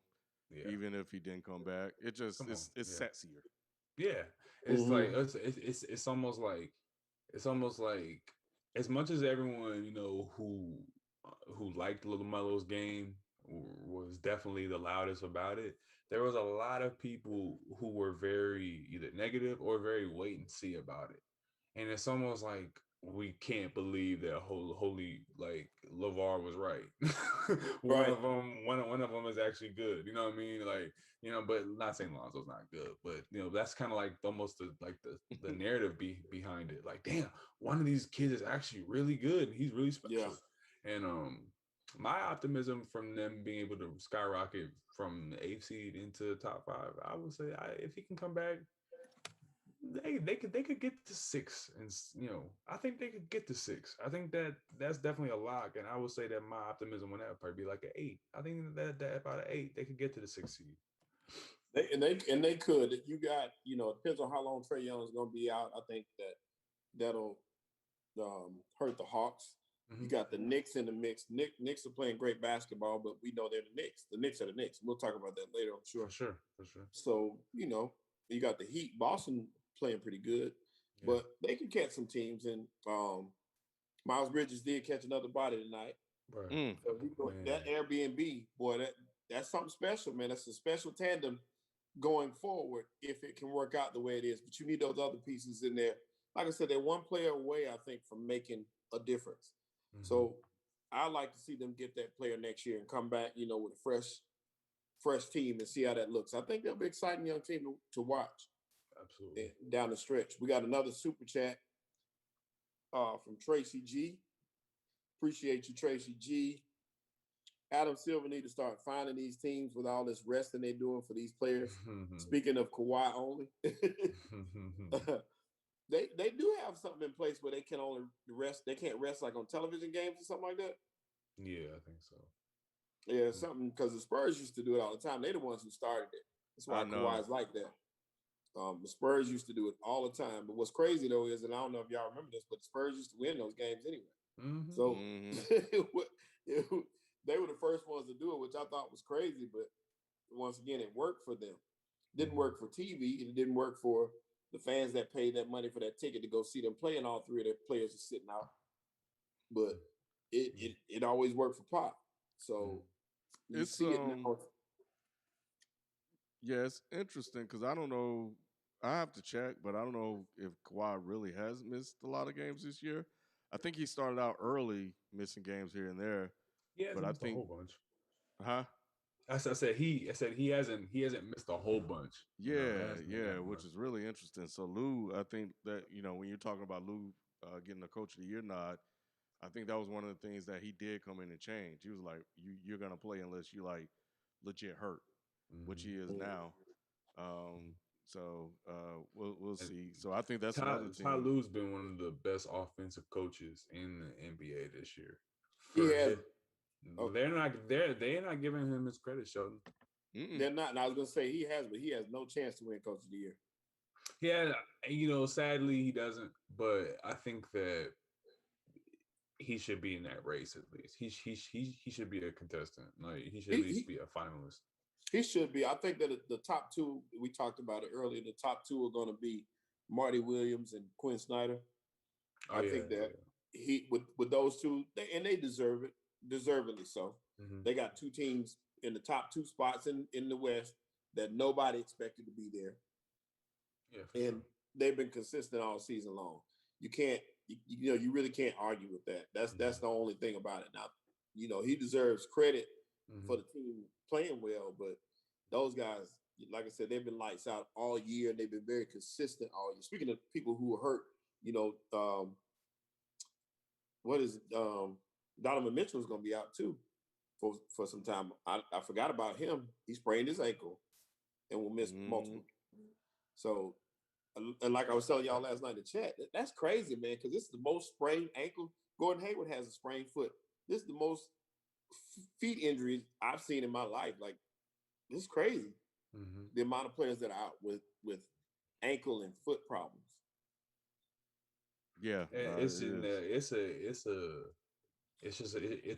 even if he didn't come back. It just Come on, it's sexier. Yeah, it's like it's almost like as much as everyone who liked LaMelo's game was definitely the loudest about it. There was a lot of people who were very either negative or very wait and see about it, and it's almost like we can't believe that holy like LeVar was right. Right. One of them is actually good. You know what I mean? Like, but not saying Lonzo's not good, but that's kind of like almost the narrative behind it. Like, damn, one of these kids is actually really good. He's really special. Yeah. And my optimism from them being able to skyrocket from the 8th seed into the top 5, I would say if he can come back, they could get to 6, and I think they could get to 6. I think that's definitely a lock, and I would say that my optimism on that would probably be like an 8. I think that about an 8 they could get to the 6th seed. They could. You got it depends on how long Trae Young is going to be out. I think that'll hurt the Hawks. Mm-hmm. You got the Knicks in the mix. Knicks are playing great basketball, but we know they're the Knicks. The Knicks are the Knicks. We'll talk about that later, I'm sure. For sure. So you got the Heat. Boston playing pretty good, but they can catch some teams. And Miles Bridges did catch another body tonight. Right. So that Airbnb, boy, that's something special, man. That's a special tandem going forward if it can work out the way it is. But you need those other pieces in there. Like I said, they're one player away, I think, from making a difference. Mm-hmm. So I like to see them get that player next year and come back, with a fresh team and see how that looks. I think they'll be an exciting young team to watch. Absolutely. Down the stretch. We got another super chat from Tracy G. Appreciate you, Tracy G. Adam Silver need to start finding these teams with all this resting they're doing for these players. Speaking of Kawhi only, they do have something in place where they can only rest. They can't rest like on television games or something like that. Yeah, I think so. Yeah, something because the Spurs used to do it all the time. They're the ones who started it. That's why Kawhi's like that. The Spurs used to do it all the time. But what's crazy though is, and I don't know if y'all remember this, but the Spurs used to win those games anyway. Mm-hmm. So they were the first ones to do it, which I thought was crazy. But once again, it worked for them. Didn't work for TV, and it didn't work for the fans that paid that money for that ticket to go see them play, and all three of their players are sitting out. But it always worked for Pop. So you see it now. Yeah, it's interesting because I don't know. I have to check, but I don't know if Kawhi really has missed a lot of games this year. I think he started out early missing games here and there. Yeah, but I think a whole bunch. Huh? I said he hasn't missed a whole bunch. Yeah, which is really interesting. So Lou, I think that when you're talking about Lou getting the Coach of the Year nod, I think that was one of the things that he did come in and change. He was like, you're gonna play unless you like legit hurt, which he is now. So we'll see. So I think that's another team. Ty Lue's been one of the best offensive coaches in the NBA this year. They're not giving him his credit, Sheldon. They're not. And I was gonna say he has, but he has no chance to win Coach of the Year. Yeah, sadly he doesn't. But I think that he should be in that race at least. He should be a contestant. Like he should at least be a finalist. He should be. I think that the top two, we talked about it earlier, the top two are going to be Marty Williams and Quinn Snyder. Oh, I yeah, think that he with those two, they deserve it, deservedly so. Mm-hmm. They got two teams in the top two spots in the West that nobody expected to be there. Yeah, and they've been consistent all season long. You can't, you really can't argue with that. That's the only thing about it. Now, he deserves credit for the team playing well, but those guys, like I said, they've been lights out all year, and they've been very consistent all year. Speaking of people who are hurt, what is Donovan Mitchell is going to be out too for some time. I forgot about him. He sprained his ankle and will miss multiple. So, and like I was telling y'all last night in the chat, that's crazy, man, because this is the most sprained ankle. Gordon Hayward has a sprained foot. This is the most feet injuries I've seen in my life. Like, this is crazy. The amount of players that are out with ankle and foot problems. Yeah, it's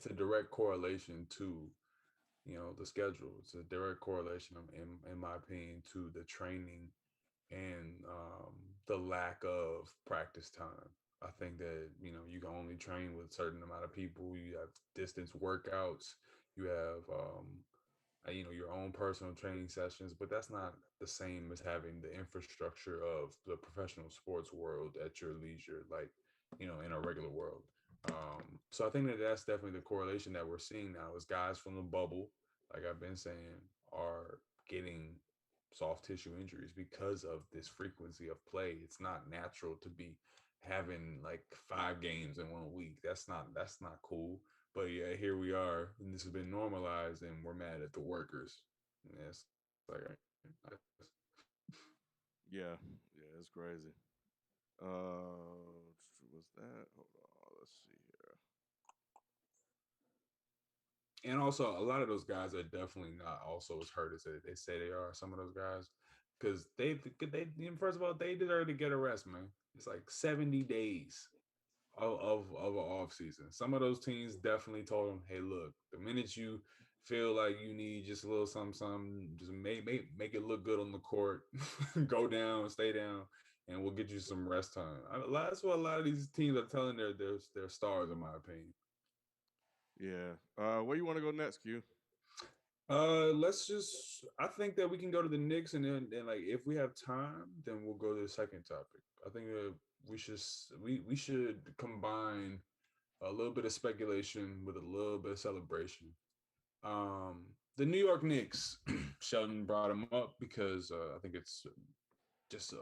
a direct correlation to the schedule. It's a direct correlation, in my opinion, to the training and the lack of practice time. I think that you can only train with a certain amount of people. You have distance workouts. You have your own personal training sessions, but that's not the same as having the infrastructure of the professional sports world at your leisure, like in a regular world. So I think that that's definitely the correlation that we're seeing now is guys from the bubble, like I've been saying, are getting soft tissue injuries because of this frequency of play. It's not natural to be having like 5 games in 1 week. That's not cool. But yeah, here we are, and this has been normalized, and we're mad at the workers. Yes, like, yeah, it's crazy. What's that? Hold on, let's see here. And also, a lot of those guys are definitely not also as hurt as they say they are. Some of those guys, because they first of all, they deserve to get a rest, man. It's like 70 days of an off season. Some of those teams definitely told them, "Hey, look, the minute you feel like you need just a little something, just make it look good on the court. Go down, stay down, and we'll get you some rest time." That's what a lot of these teams are telling their stars, in my opinion. Yeah. Where you want to go next, Q? I think that we can go to the Knicks, and then like if we have time, then we'll go to the second topic. I think that we should combine a little bit of speculation with a little bit of celebration. The New York Knicks, Sheldon brought them up because I think it's just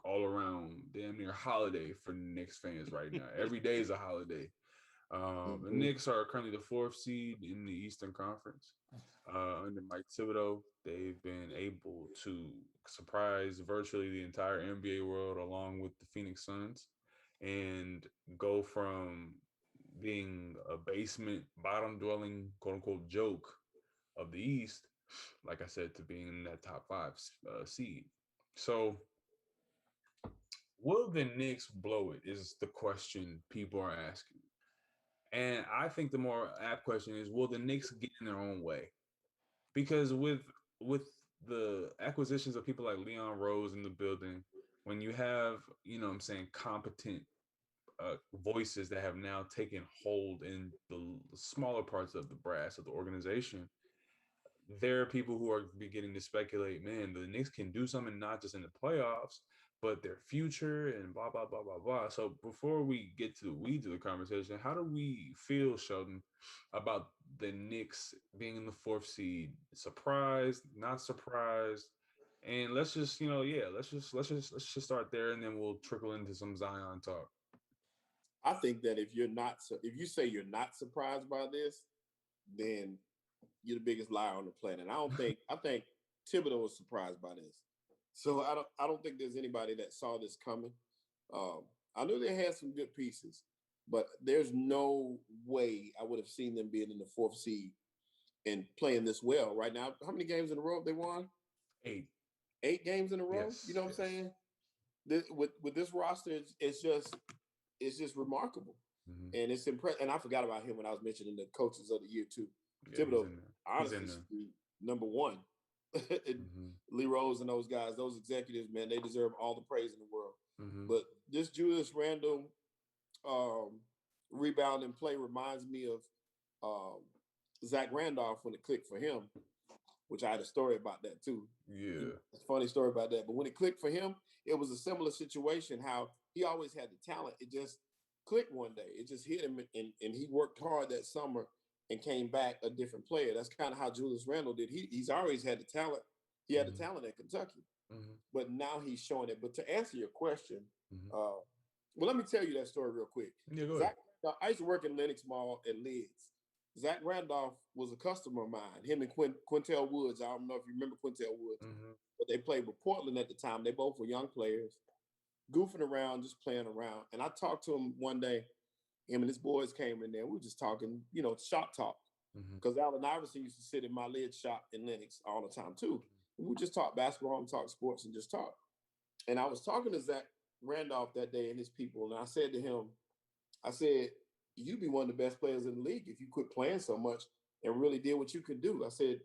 all around damn near holiday for Knicks fans right now. Every day is a holiday. The Knicks are currently the 4th seed in the Eastern Conference. Under Mike Thibodeau, they've been able to surprise virtually the entire NBA world along with the Phoenix Suns and go from being a basement, bottom-dwelling, quote-unquote, joke of the East, like I said, to being in that top 5 seed. So will the Knicks blow it is the question people are asking. And I think the more apt question is, will the Knicks get in their own way? Because with the acquisitions of people like Leon Rose in the building, when you have, competent voices that have now taken hold in the smaller parts of the brass of the organization, there are people who are beginning to speculate, man, the Knicks can do something not just in the playoffs, but their future and blah, blah, blah, blah, blah. So before we get to the weeds of the conversation, how do we feel, Sheldon, about the Knicks being in the 4th seed? Surprised, not surprised? And let's just, let's just start there, and then we'll trickle into some Zion talk. I think that if you say you're not surprised by this, then you're the biggest liar on the planet. I think Thibodeau was surprised by this. So I don't think there's anybody that saw this coming. I knew they had some good pieces, but there's no way I would have seen them being in the 4th seed and playing this well right now. How many games in a row have they won? 8. 8 games in a row. Yes, you know what I'm saying? With this roster, it's just remarkable, and it's impressive. And I forgot about him when I was mentioning the coaches of the year too. Yeah, Thibodeau, honestly, number 1. Lee Rose and those guys, those executives, man, they deserve all the praise in the world. Mm-hmm. But this Julius Randle rebound and play reminds me of Zach Randolph when it clicked for him, which I had a story about that too. Yeah. It's a funny story about that. But when it clicked for him, it was a similar situation, how he always had the talent. It just clicked one day. It just hit him, and he worked hard that summer and came back a different player. That's kind of how Julius Randle did. He's always had the talent. He had the talent at Kentucky, but now he's showing it. But to answer your question, well, let me tell you that story real quick. Yeah, go ahead. I used to work in Lenox Mall at Lids. Zach Randolph was a customer of mine. Him and Quintel Woods. I don't know if you remember Quintel Woods, but they played with Portland at the time. They both were young players, goofing around, just playing around. And I talked to him one day. Him and his boys came in there. We were just talking, shop talk. Because Allen Iverson used to sit in my lid shop in Lenox all the time too. And we just talk basketball and talk sports and just talk. And I was talking to Zach Randolph that day and his people, and I said to him, you'd be one of the best players in the league if you quit playing so much and really did what you could do. I said,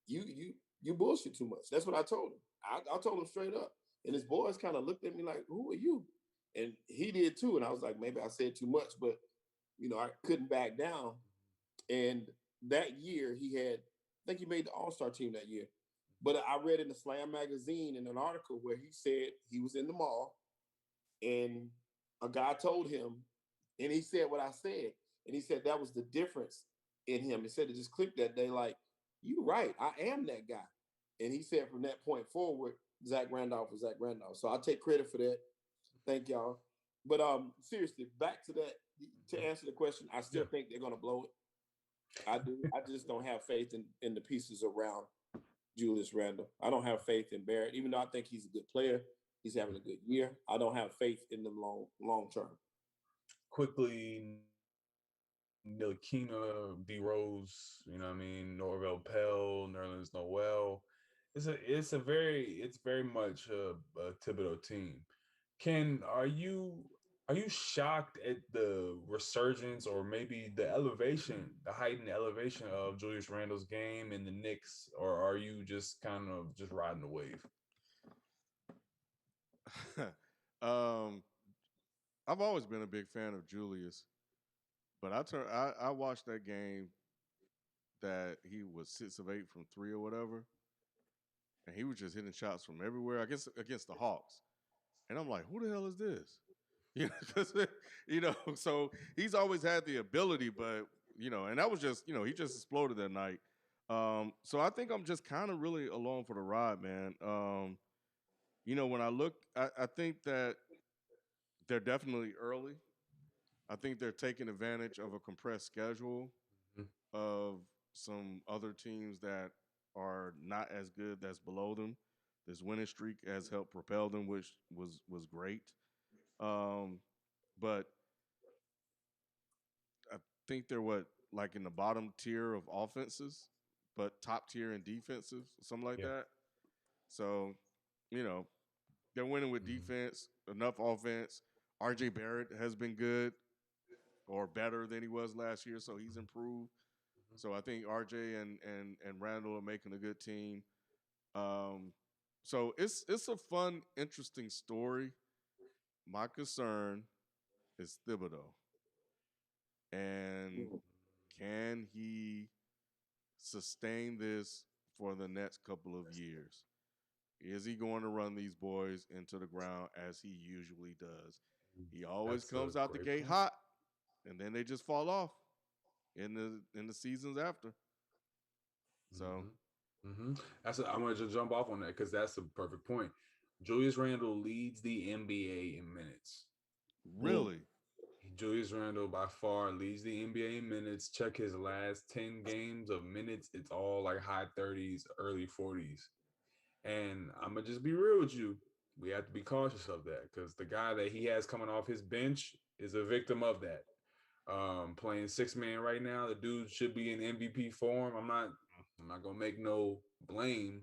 you bullshit too much. That's what I told him. I told him straight up. And his boys kind of looked at me like, who are you? And he did too. And I was like, maybe I said too much, but I couldn't back down. And that year I think he made the All-Star team that year. But I read in the Slam magazine in an article where he said he was in the mall and a guy told him, and he said what I said. And he said that was the difference in him. He said it just clicked that day, like, you're right, I am that guy. And he said from that point forward, Zach Randolph was Zach Randolph. So I'll take credit for that. Thank y'all. But seriously, back to that, to answer the question, I still think they're going to blow it. I do. I just don't have faith in the pieces around Julius Randle. I don't have faith in Barrett, even though I think he's a good player. He's having a good year. I don't have faith in them long term. Quickly, Ntilikina, D Rose, Norvell Pell, Nerlens Noel. It's very much a Thibodeau team. Are you shocked at the resurgence or maybe the heightened elevation of Julius Randle's game in the Knicks, or are you just kind of just riding the wave? I've always been a big fan of Julius, but I watched that game that he was 6 of 8 from 3 or whatever, and he was just hitting shots from everywhere against the Hawks, and I'm like, who the hell is this? So he's always had the ability, but and that was just he just exploded that night. So I think I'm just kind of really along for the ride, man. When I look, I think that they're definitely early. I think they're taking advantage of a compressed schedule of some other teams that are not as good, that's below them. This winning streak has helped propel them, which was great. But I think they're like in the bottom tier of offenses, but top tier in defensive, something like that. So, they're winning with defense, enough offense. R.J. Barrett has been good or better than he was last year, so he's improved. So I think R.J. and Randle are making a good team. So it's a fun, interesting story. My concern is Thibodeau. And can he sustain this for the next couple of years? Is he going to run these boys into the ground as he usually does? He always comes out the gate hot, and then they just fall off in the seasons after. So, I'm going to just jump off on that because that's the perfect point. Julius Randle leads the NBA in minutes. Really? Julius Randle by far leads the NBA in minutes. Check his last 10 games of minutes. It's all like high 30s, early 40s. And I'm going to just be real with you. We have to be cautious of that because the guy that he has coming off his bench is a victim of that. Playing 6-man right now, the dude should be in MVP form. I'm not going to make no blame,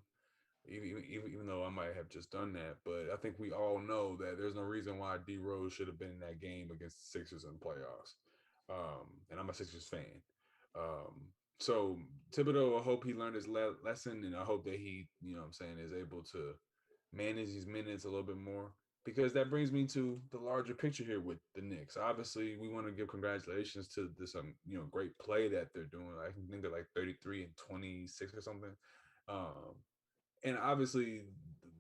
even though I might have just done that. But I think we all know that there's no reason why D Rose should have been in that game against the Sixers in the playoffs. And I'm a Sixers fan. So Thibodeau, I hope he learned his lesson, and I hope that he, what I'm saying, is able to manage these minutes a little bit more. Because that brings me to the larger picture here with the Knicks. Obviously, we want to give congratulations to this, great play that they're doing. I think they're like 33 and 26 or something. Um, and obviously,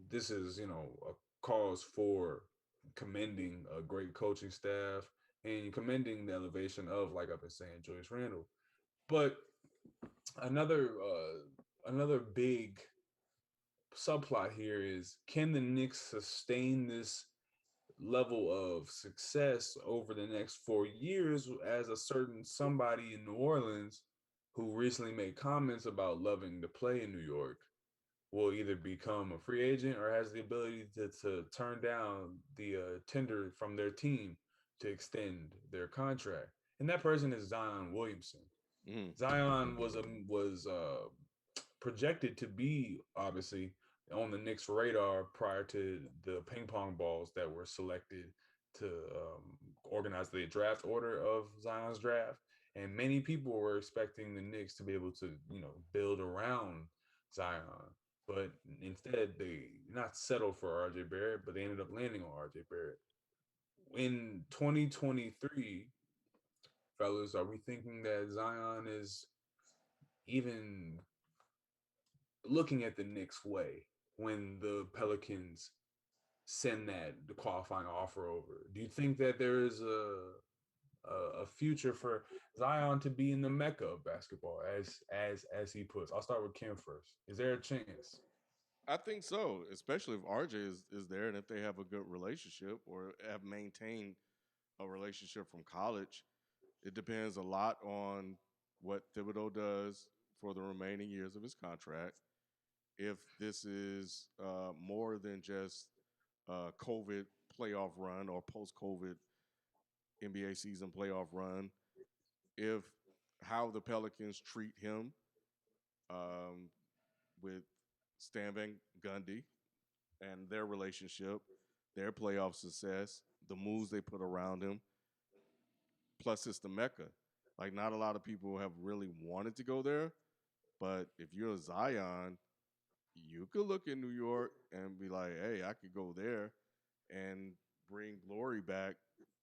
this is, a cause for commending a great coaching staff and commending the elevation of, like I've been saying, Julius Randle. But another big subplot here is, can the Knicks sustain this level of success over the next 4 years, as a certain somebody in New Orleans who recently made comments about loving to play in New York will either become a free agent or has the ability to turn down the tender from their team to extend their contract. And that person is Zion Williamson. Zion was projected to be, obviously, on the Knicks' radar prior to the ping pong balls that were selected to organize the draft order of Zion's draft. And many people were expecting the Knicks to be able to, build around Zion. But instead, they not settled for RJ Barrett, but they ended up landing on RJ Barrett. In 2023, fellas, are we thinking that Zion is even looking at the Knicks' way when the Pelicans send the qualifying offer over? Do you think that there is a future for Zion to be in the mecca of basketball, as he puts? I'll start with Kim first. Is there a chance? I think so, especially if RJ is there and if they have a good relationship or have maintained a relationship from college. It depends a lot on what Thibodeau does for the remaining years of his contract. If this is more than just a COVID playoff run or post COVID NBA season playoff run, if how the Pelicans treat him um, with Stan Van Gundy and their relationship, their playoff success, the moves they put around him, plus it's the Mecca. Like, not a lot of people have really wanted to go there, but if you're a Zion, you could look in New York and be like, hey, I could go there and bring glory back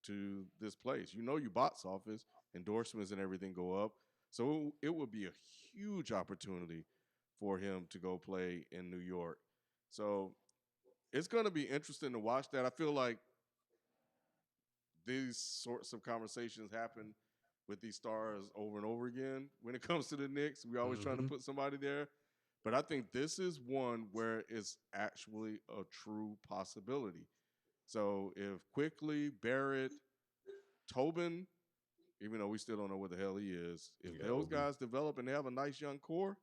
to this place. Your box office, endorsements, and everything go up. So it would be a huge opportunity for him to go play in New York. So it's going to be interesting to watch that. I feel like these sorts of conversations happen with these stars over and over again when it comes to the Knicks. We're always trying to put somebody there. But I think this is one where it's actually a true possibility. So if Quickly, Barrett, Tobin, even though we still don't know what the hell he is, if those guys develop and they have a nice young core,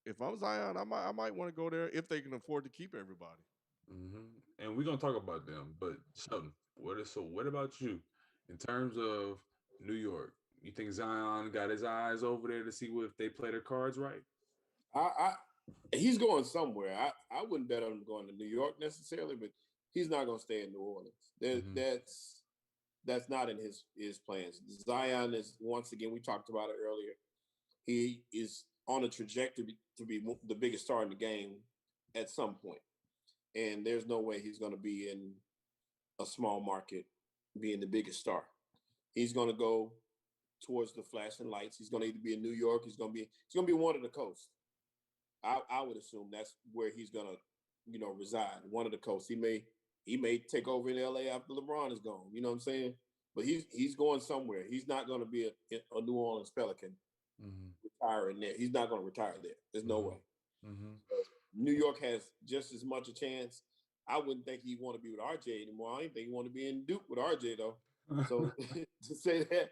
if I'm Zion, I might want to go there if they can afford to keep everybody. And we're gonna talk about them, but Sheldon, what about you in terms of New York? You think Zion got his eyes over there to see if they play their cards right? I he's going somewhere. I wouldn't bet on him going to New York necessarily, but he's not going to stay in New Orleans. That's not in his plans. Zion is, once again, we talked about it earlier. He is on a trajectory to be the biggest star in the game at some point, and there's no way he's going to be in a small market being the biggest star. He's going to go towards the flashing lights. He's going to either be in New York. He's going to be one of the coasts. I would assume that's where he's gonna, reside. One of the coasts. He may take over in LA after LeBron is gone. You know what I'm saying? But he's going somewhere. He's not going to be a New Orleans Pelican retiring there. He's not going to retire there. There's no way. New York has just as much a chance. I wouldn't think he'd want to be with RJ anymore. I don't think he want to be in Duke with RJ though. So to say that,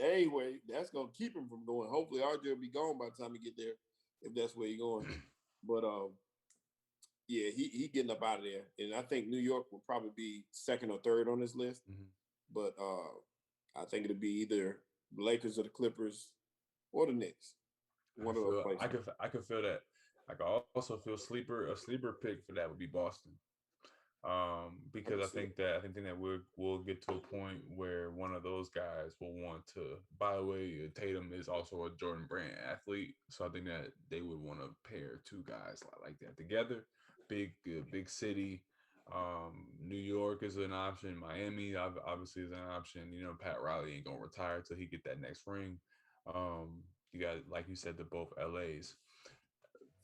anyway, that's going to keep him from going. Hopefully RJ will be gone by the time he get there, if that's where he's going. But yeah, he getting up out of there. And I think New York will probably be second or third on this list. But I think it'll be either the Lakers or the Clippers or the Knicks. One of those places. I could feel that. I could also feel a sleeper pick for that would be Boston. Because I think that we'll get to a point where one of those guys will want to. By the way, Tatum is also a Jordan Brand athlete, so I think that they would want to pair two guys like that together. Big city. New York is an option. Miami obviously is an option. You know, Pat Riley ain't gonna retire till he get that next ring. You got, like you said, the both LAs.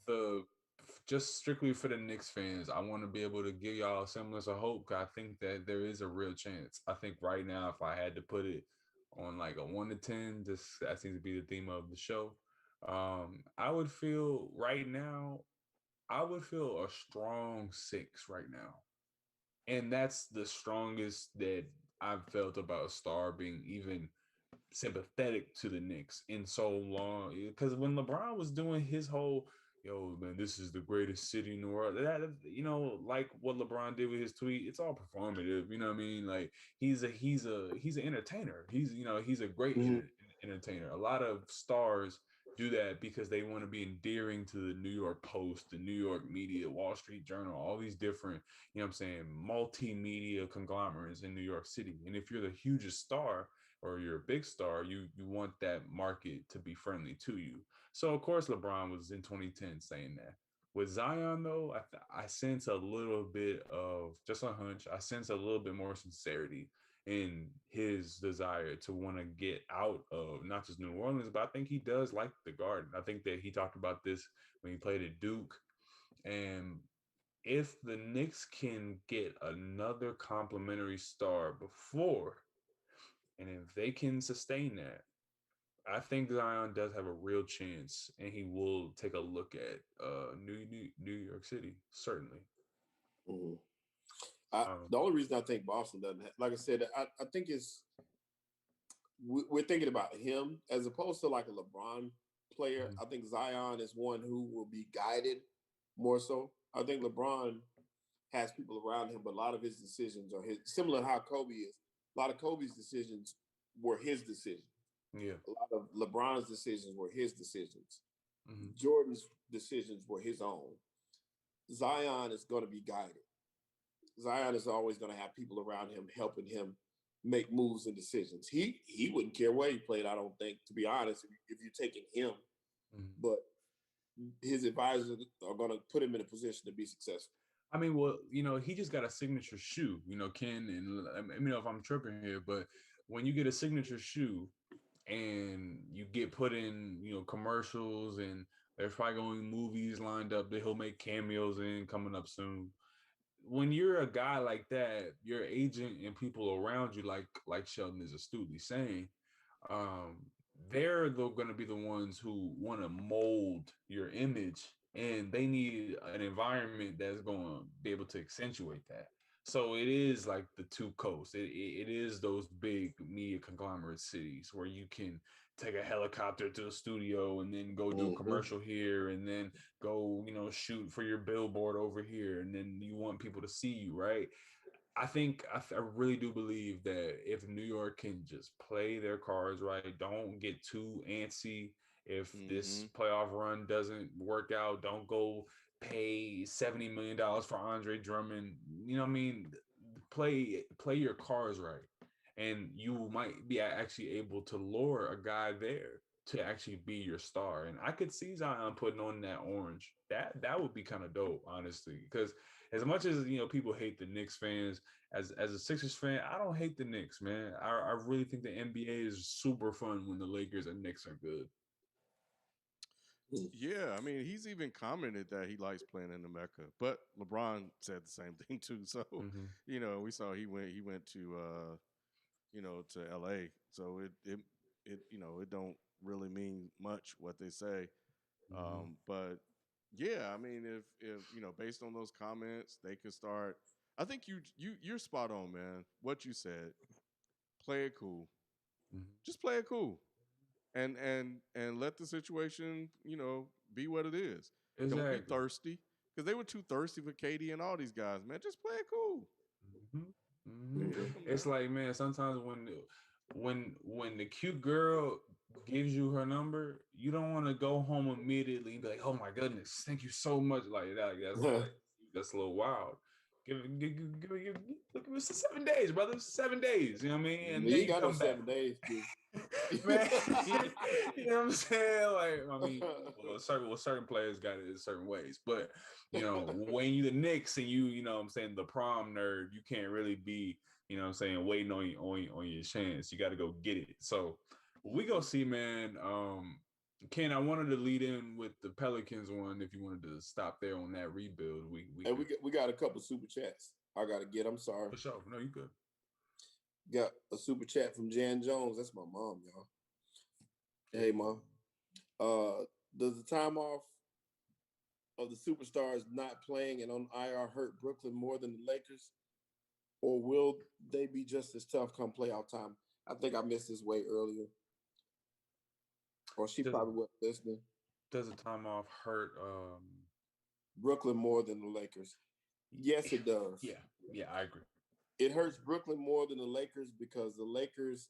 The Just strictly for the Knicks fans, I want to be able to give y'all a semblance of hope. I think that there is a real chance. I think right now, if I had to put it on like a 1 to 10, just that seems to be the theme of the show. I would feel right now, I would feel a strong 6 right now, and that's the strongest that I've felt about a star being even sympathetic to the Knicks in so long. Because when LeBron was doing his whole, yo, man, this is the greatest city in the world, like what LeBron did with his tweet, it's all performative. You know what I mean? Like he's an entertainer. He's a great entertainer. A lot of stars do that because they want to be endearing to the New York Post, the New York media, Wall Street Journal, all these different, you know what I'm saying, multimedia conglomerates in New York City. And if you're the hugest star, or you're a big star, you want that market to be friendly to you. So of course LeBron was in 2010 saying that. With Zion though, I sense a little bit of, just a hunch, I sense a little bit more sincerity in his desire to want to get out of not just New Orleans, but I think he does like the Garden. I think that he talked about this when he played at Duke. And if the Knicks can get another complimentary star before, and if they can sustain that, I think Zion does have a real chance, and he will take a look at New York City, certainly. Mm-hmm. Um, The only reason I think Boston doesn't, like I said, I think we're thinking about him as opposed to like a LeBron player. mhm, I think Zion is one who will be guided more so. I think LeBron has people around him, but a lot of his decisions are his. Similar to how Kobe is. A lot of Kobe's decisions were his decisions. yeah. A lot of LeBron's decisions were his decisions. Hmm. Jordan's decisions were his own. Zion is going to be guided. Zion is always going to have people around him helping him make moves and decisions. He wouldn't care where he played, I don't think, to be honest, if you're taking him. Hmm. But his advisors are going to put him in a position to be successful. I mean, well, he just got a signature shoe, Ken, and let me know if I'm tripping here, but when you get a signature shoe and you get put in, commercials, and there's probably going to be movies lined up that he'll make cameos in coming up soon. When you're a guy like that, your agent and people around you, like Sheldon is astutely saying, um, they're going to be the ones who want to mold your image, and they need an environment that's going to be able to accentuate that. So it is like the two coasts. It is those big media conglomerate cities where you can take a helicopter to the studio and then go do a Mm-hmm. commercial here, and then go, shoot for your billboard over here, and then you want people to see you, right? I really do believe that if New York can just play their cards right, don't get too antsy. If Mm-hmm. this playoff run doesn't work out, don't go pay $70 million for Andre Drummond. You know what I mean? Play your cards right, and you might be actually able to lure a guy there to actually be your star. And I could see Zion putting on that orange. That would be kind of dope, honestly, because as much as people hate the Knicks fans, as a Sixers fan, I don't hate the Knicks, man. I really think the NBA is super fun when the Lakers and Knicks are good. Yeah, I mean, he's even commented that he likes playing in the Mecca. But LeBron said the same thing too. So, Mm-hmm. we saw he went to to LA. So it don't really mean much what they say. Mm-hmm. But yeah, I mean, if based on those comments, they could start. I think you're spot on, man. What you said, play it cool. Mm-hmm. Just play it cool, and let the situation be what it is. Don't get Exactly. thirsty because they were too thirsty for KD and all these guys, man. Just play it cool. Mm-hmm. Mm-hmm. Cook them, It's man. like, man, sometimes when the cute girl gives you her number, you don't want to go home immediately and be like, "Oh my goodness, thank you so much." Like that, that's a little wild. Give us 7 days, brother. 7 days. You know what I mean? And you then you got come no back. 7 days, dude. Man, you know what I'm saying? Like, I mean, certain players got it in certain ways, but when you the Knicks and you know what I'm saying, the prom nerd, you can't really be, you know what I'm saying, waiting on your chance. You got to go get it. So we go see, man. Ken, I wanted to lead in with the Pelicans one. If you wanted to stop there on that rebuild, we got a couple super chats. I got to get. I'm sorry. For sure. No, you good. Got a super chat from Jan Jones. That's my mom, y'all. Hey, mom. Does the time off of the superstars not playing and on IR hurt Brooklyn more than the Lakers? Or will they be just as tough come playoff time? I think I missed this way earlier. Or she probably wasn't listening. Does the time off hurt Brooklyn more than the Lakers? Yes, it does. Yeah, I agree. It hurts Brooklyn more than the Lakers because the Lakers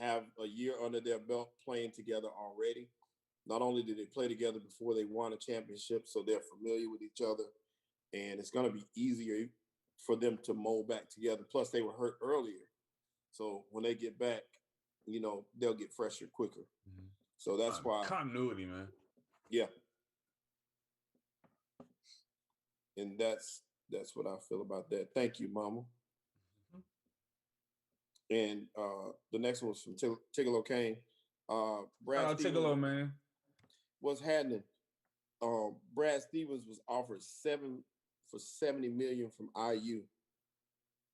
have a year under their belt playing together already. Not only did they play together before they won a championship, so they're familiar with each other, and it's going to be easier for them to mold back together. Plus, they were hurt earlier, so when they get back, they'll get fresher quicker. Mm-hmm. So that's why continuity, man. Yeah, and that's what I feel about that. Thank you, Mama. And the next one was from Tigolo Kane. Brad Tigolo, man. What's happening? Brad Stevens was offered $70 million from IU.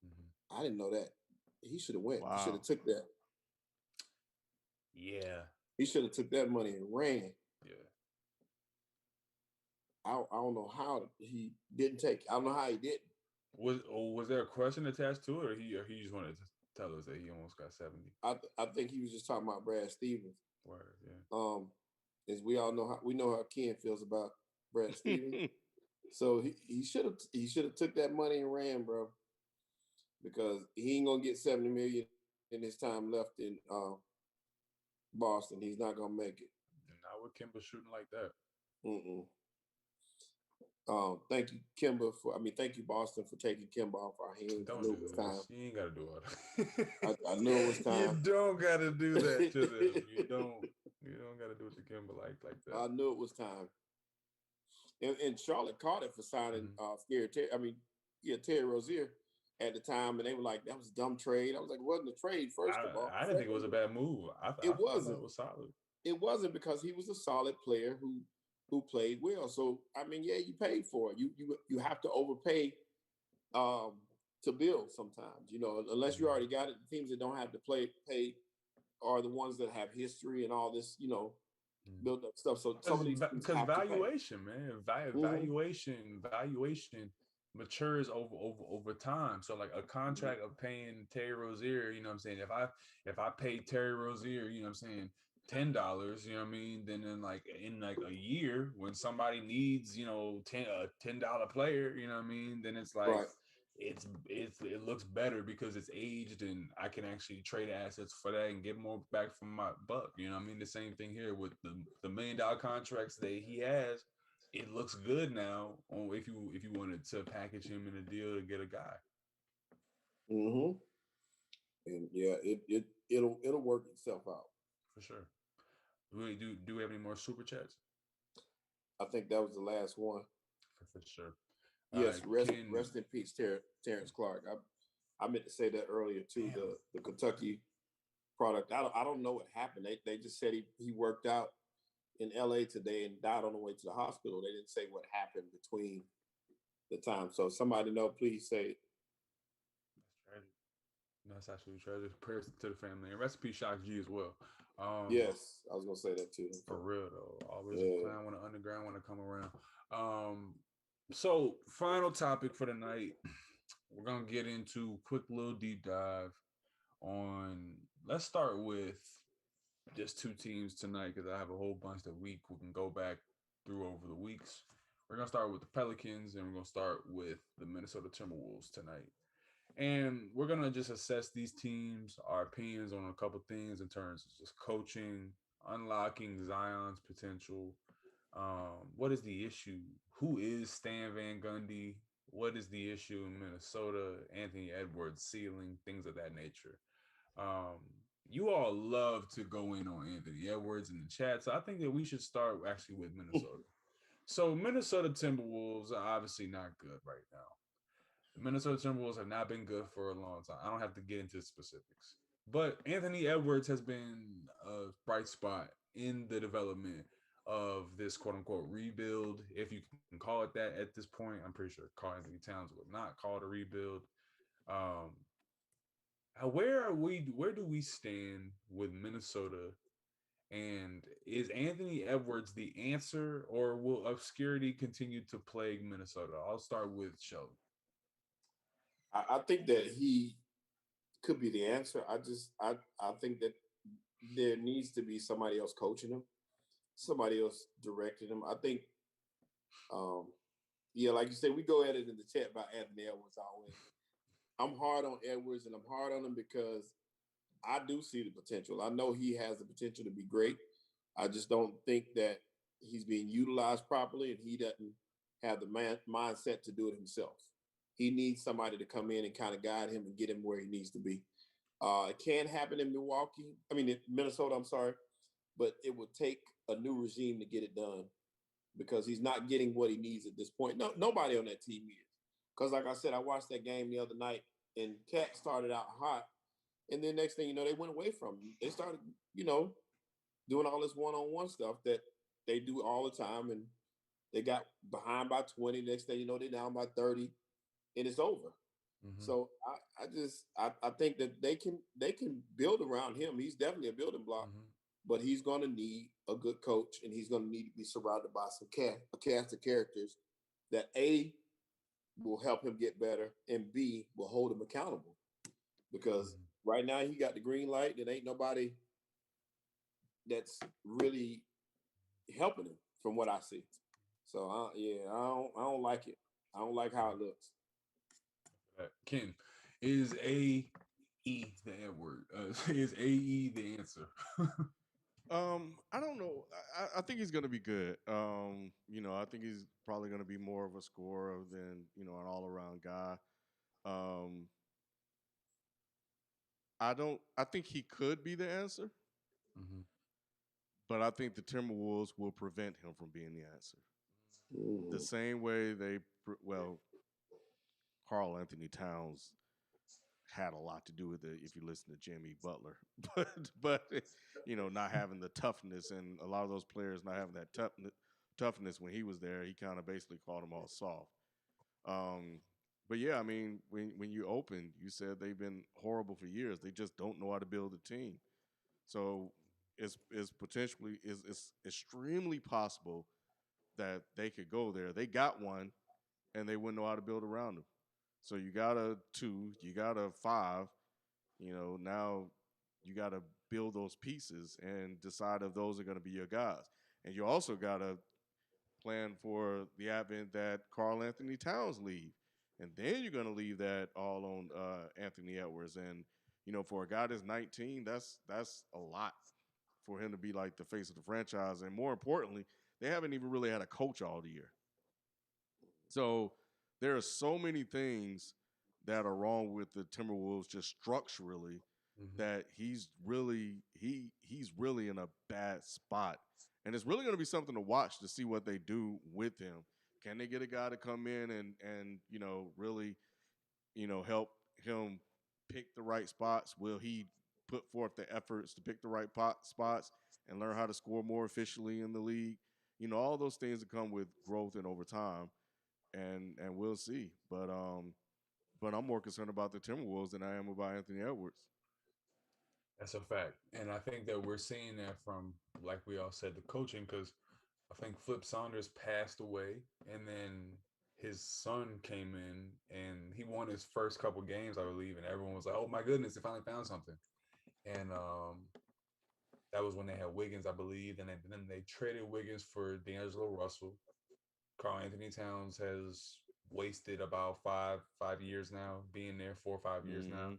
Mm-hmm. I didn't know that. He should have went. Wow. He should have took that. Yeah. He should have took that money and ran. Yeah. I don't know how he didn't take it. I don't know how he didn't. Was there a question attached to it, or he just wanted to tell us that he almost got 70? I think he was just talking about Brad Stevens. Word, yeah. As we all know how Ken feels about Brad Stevens. So he should have took that money and ran, bro. Because he ain't gonna get 70 million in his time left in Boston. He's not gonna make it. Not with Kimba shooting like that. Thank you, Kimba, thank you, Boston, for taking Kimba off our hands. Don't do this. Time. You ain't gotta do all that. I knew it was time. You don't gotta do that to them. You don't gotta do it to Kimba like that. I knew it was time. And Charlotte caught it for signing Terry Rozier at the time, and they were like, that was a dumb trade. I was like, it wasn't a trade, first of all. I didn't think it was a bad move. I thought it was solid. It wasn't, because he was a solid player who played well. So you paid for it. You have to overpay to build sometimes. Unless you already got it. The teams that don't have to pay are the ones that have history and all this, build up stuff. So some of these, because valuation, man, valuation matures over time. So like a contract of paying Terry Rozier, you know what I'm saying? If I pay Terry Rozier, you know what I'm saying, $10, you know what I mean? Then in a year, when somebody needs, $10 player, you know what I mean? Then it's like, right. It looks better because it's aged, and I can actually trade assets for that and get more back from my buck. You know what I mean? The same thing here with the $1 million contracts that he has. It looks good now if you wanted to package him in a deal to get a guy. Mm-hmm. And yeah, it'll work itself out. For sure. Do we have any more super chats? I think that was the last one. For sure. Yes, rest in peace, Terrence Clark. I meant to say that earlier too. Damn. The Kentucky product. I don't know what happened. They just said he worked out in LA today and died on the way to the hospital. They didn't say what happened between the time. So somebody know, please say it. That's tragic. That's actually tragic. Prayers to the family. And recipe Shock G as well. Yes, I was gonna say that too. For real though. Always a clown when the underground want to come around. So final topic for the night. We're gonna get into quick little deep dive on. Let's start with just two teams tonight, because I have a whole bunch that we can go back through over the weeks. We're gonna start with the Pelicans, and we're gonna start with the Minnesota Timberwolves tonight. And we're gonna just assess these teams, our opinions on a couple things in terms of just coaching, unlocking Zion's potential. What is the issue? Who is Stan Van Gundy? What is the issue in Minnesota? Anthony Edwards ceiling, things of that nature. Um, you all love to go in on Anthony Edwards in the chat, so I think that we should start actually with Minnesota. So Minnesota Timberwolves are obviously not good right now. The Minnesota Timberwolves have not been good for a long time. I don't have to get into specifics. But Anthony Edwards has been a bright spot in the development of this quote unquote rebuild, if you can call it that at this point. I'm pretty sure Karl Anthony Towns would not call it a rebuild. Um, where are we? Where do we stand with Minnesota? And is Anthony Edwards the answer, or will obscurity continue to plague Minnesota? I'll start with Sheldon. I think that he could be the answer. I think that there needs to be somebody else coaching him, somebody else directing him. I think, yeah, like you said, we go at it in the chat about Anthony Edwards always. I'm hard on Edwards, and I'm hard on him because I do see the potential. I know he has the potential to be great. I just don't think that he's being utilized properly, and he doesn't have the mindset to do it himself. He needs somebody to come in and kind of guide him and get him where he needs to be. It can happen in Minnesota, I'm sorry, but it would take a new regime to get it done because he's not getting what he needs at this point. No, nobody on that team is. Because like I said, I watched that game the other night, and Cat started out hot, and then next thing you know, they went away from him. They started, doing all this one-on-one stuff that they do all the time, and they got behind by 20. Next thing you know, they're down by 30, and it's over. Mm-hmm. So I think that they can build around him. He's definitely a building block, but he's going to need a good coach, and he's going to need to be surrounded by a cast of characters that A, will help him get better, and B, will hold him accountable. Because right now he got the green light, and ain't nobody that's really helping him from what I see. So I don't like it. I don't like how it looks. Ken, is AE the Edward? Is AE the answer? I don't know. I think he's going to be good. I think he's probably going to be more of a scorer than an all-around guy. I think he could be the answer, but I think the Timberwolves will prevent him from being the answer. The same way Karl Anthony Towns had a lot to do with it if you listen to Jimmy Butler, but not having the toughness, and a lot of those players not having that toughness when he was there, he kind of basically called them all soft. But yeah, I mean, when you opened, you said they've been horrible for years. They just don't know how to build a team. So it's extremely possible that they could go there. They got one, and they wouldn't know how to build around them. So you got a 2, you got a 5. Now you got to build those pieces and decide if those are going to be your guys. And you also got to plan for the advent that Karl Anthony Towns leave. And then you're going to leave that all on Anthony Edwards. And, for a guy that's 19, that's a lot for him to be like the face of the franchise. And more importantly, they haven't even really had a coach all year. So there are so many things that are wrong with the Timberwolves just structurally that he's really in a bad spot. And it's really going to be something to watch to see what they do with him. Can they get a guy to come in and really, help him pick the right spots? Will he put forth the efforts to pick the right spots and learn how to score more efficiently in the league? All those things that come with growth and over time. And we'll see. But I'm more concerned about the Timberwolves than I am about Anthony Edwards. That's a fact. And I think that we're seeing that from, like we all said, the coaching, because I think Flip Saunders passed away, and then his son came in, and he won his first couple games, I believe, and everyone was like, oh my goodness, they finally found something. And that was when they had Wiggins, I believe, and then they traded Wiggins for D'Angelo Russell. Karl Anthony Towns has wasted about five years now, being there 4 or 5 years now.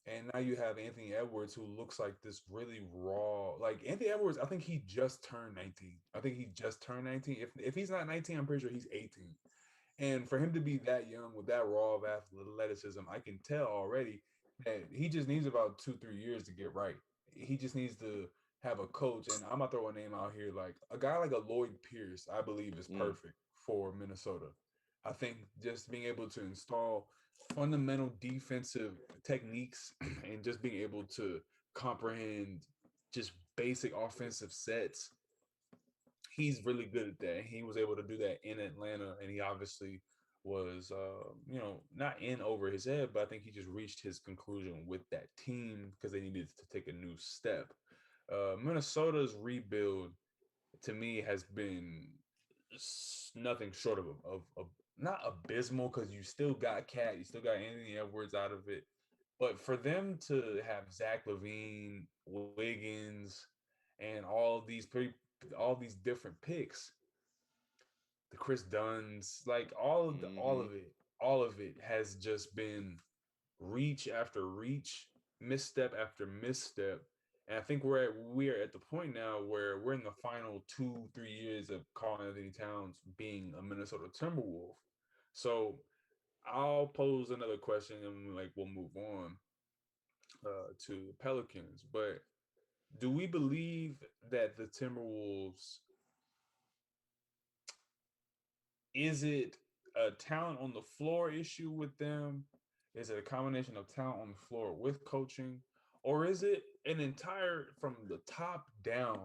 And now you have Anthony Edwards, who looks like this really raw. Like Anthony Edwards, I think he just turned 19. If he's not 19, I'm pretty sure he's 18. And for him to be that young with that raw of athleticism, I can tell already that he just needs about 2-3 years to get right. He just needs to have a coach. And I'm gonna throw a name out here, like a guy like a Lloyd Pierce, I believe is Mm. perfect for Minnesota. I think just being able to install fundamental defensive techniques and just being able to comprehend just basic offensive sets, he's really good at that. He was able to do that in Atlanta, and he obviously was, not in over his head, but I think he just reached his conclusion with that team because they needed to take a new step. Minnesota's rebuild to me has been nothing short of not abysmal, because you still got Cat, you still got Anthony Edwards out of it, but for them to have Zach Levine, Wiggins, and all these different picks, the Chris Duns, like Mm-hmm. all of it has just been reach after reach, misstep after misstep. And I think we're at the point now where we're in the final 2-3 years of Karl Anthony Towns being a Minnesota Timberwolf. So I'll pose another question, and like we'll move on to the Pelicans. But do we believe that the Timberwolves, is it a talent on the floor issue with them? Is it a combination of talent on the floor with coaching? Or is it an entire from the top down?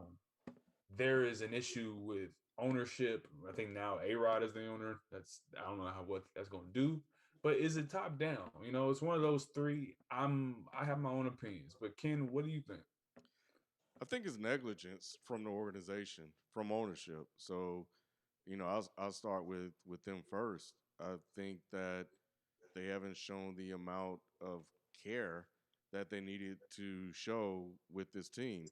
There is an issue with ownership. I think now A-Rod is the owner. I don't know what that's gonna do. But is it top down? It's one of those three. I have my own opinions. But Ken, what do you think? I think it's negligence from the organization, from ownership. So, I'll start with them first. I think that they haven't shown the amount of care that they needed to show with this team.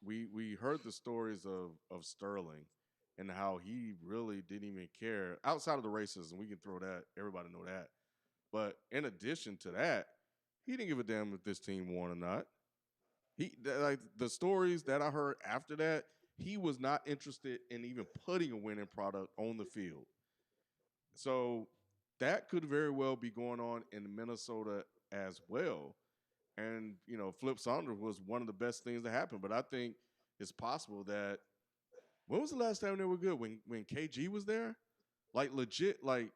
We heard the stories of Sterling and how he really didn't even care outside of the racism. We can throw that. Everybody know that. But in addition to that, he didn't give a damn if this team won or not. Like the stories that I heard after that, he was not interested in even putting a winning product on the field. So that could very well be going on in Minnesota as well. And Flip Saunders was one of the best things that happened. But I think it's possible that when was the last time they were good? When KG was there, like legit, like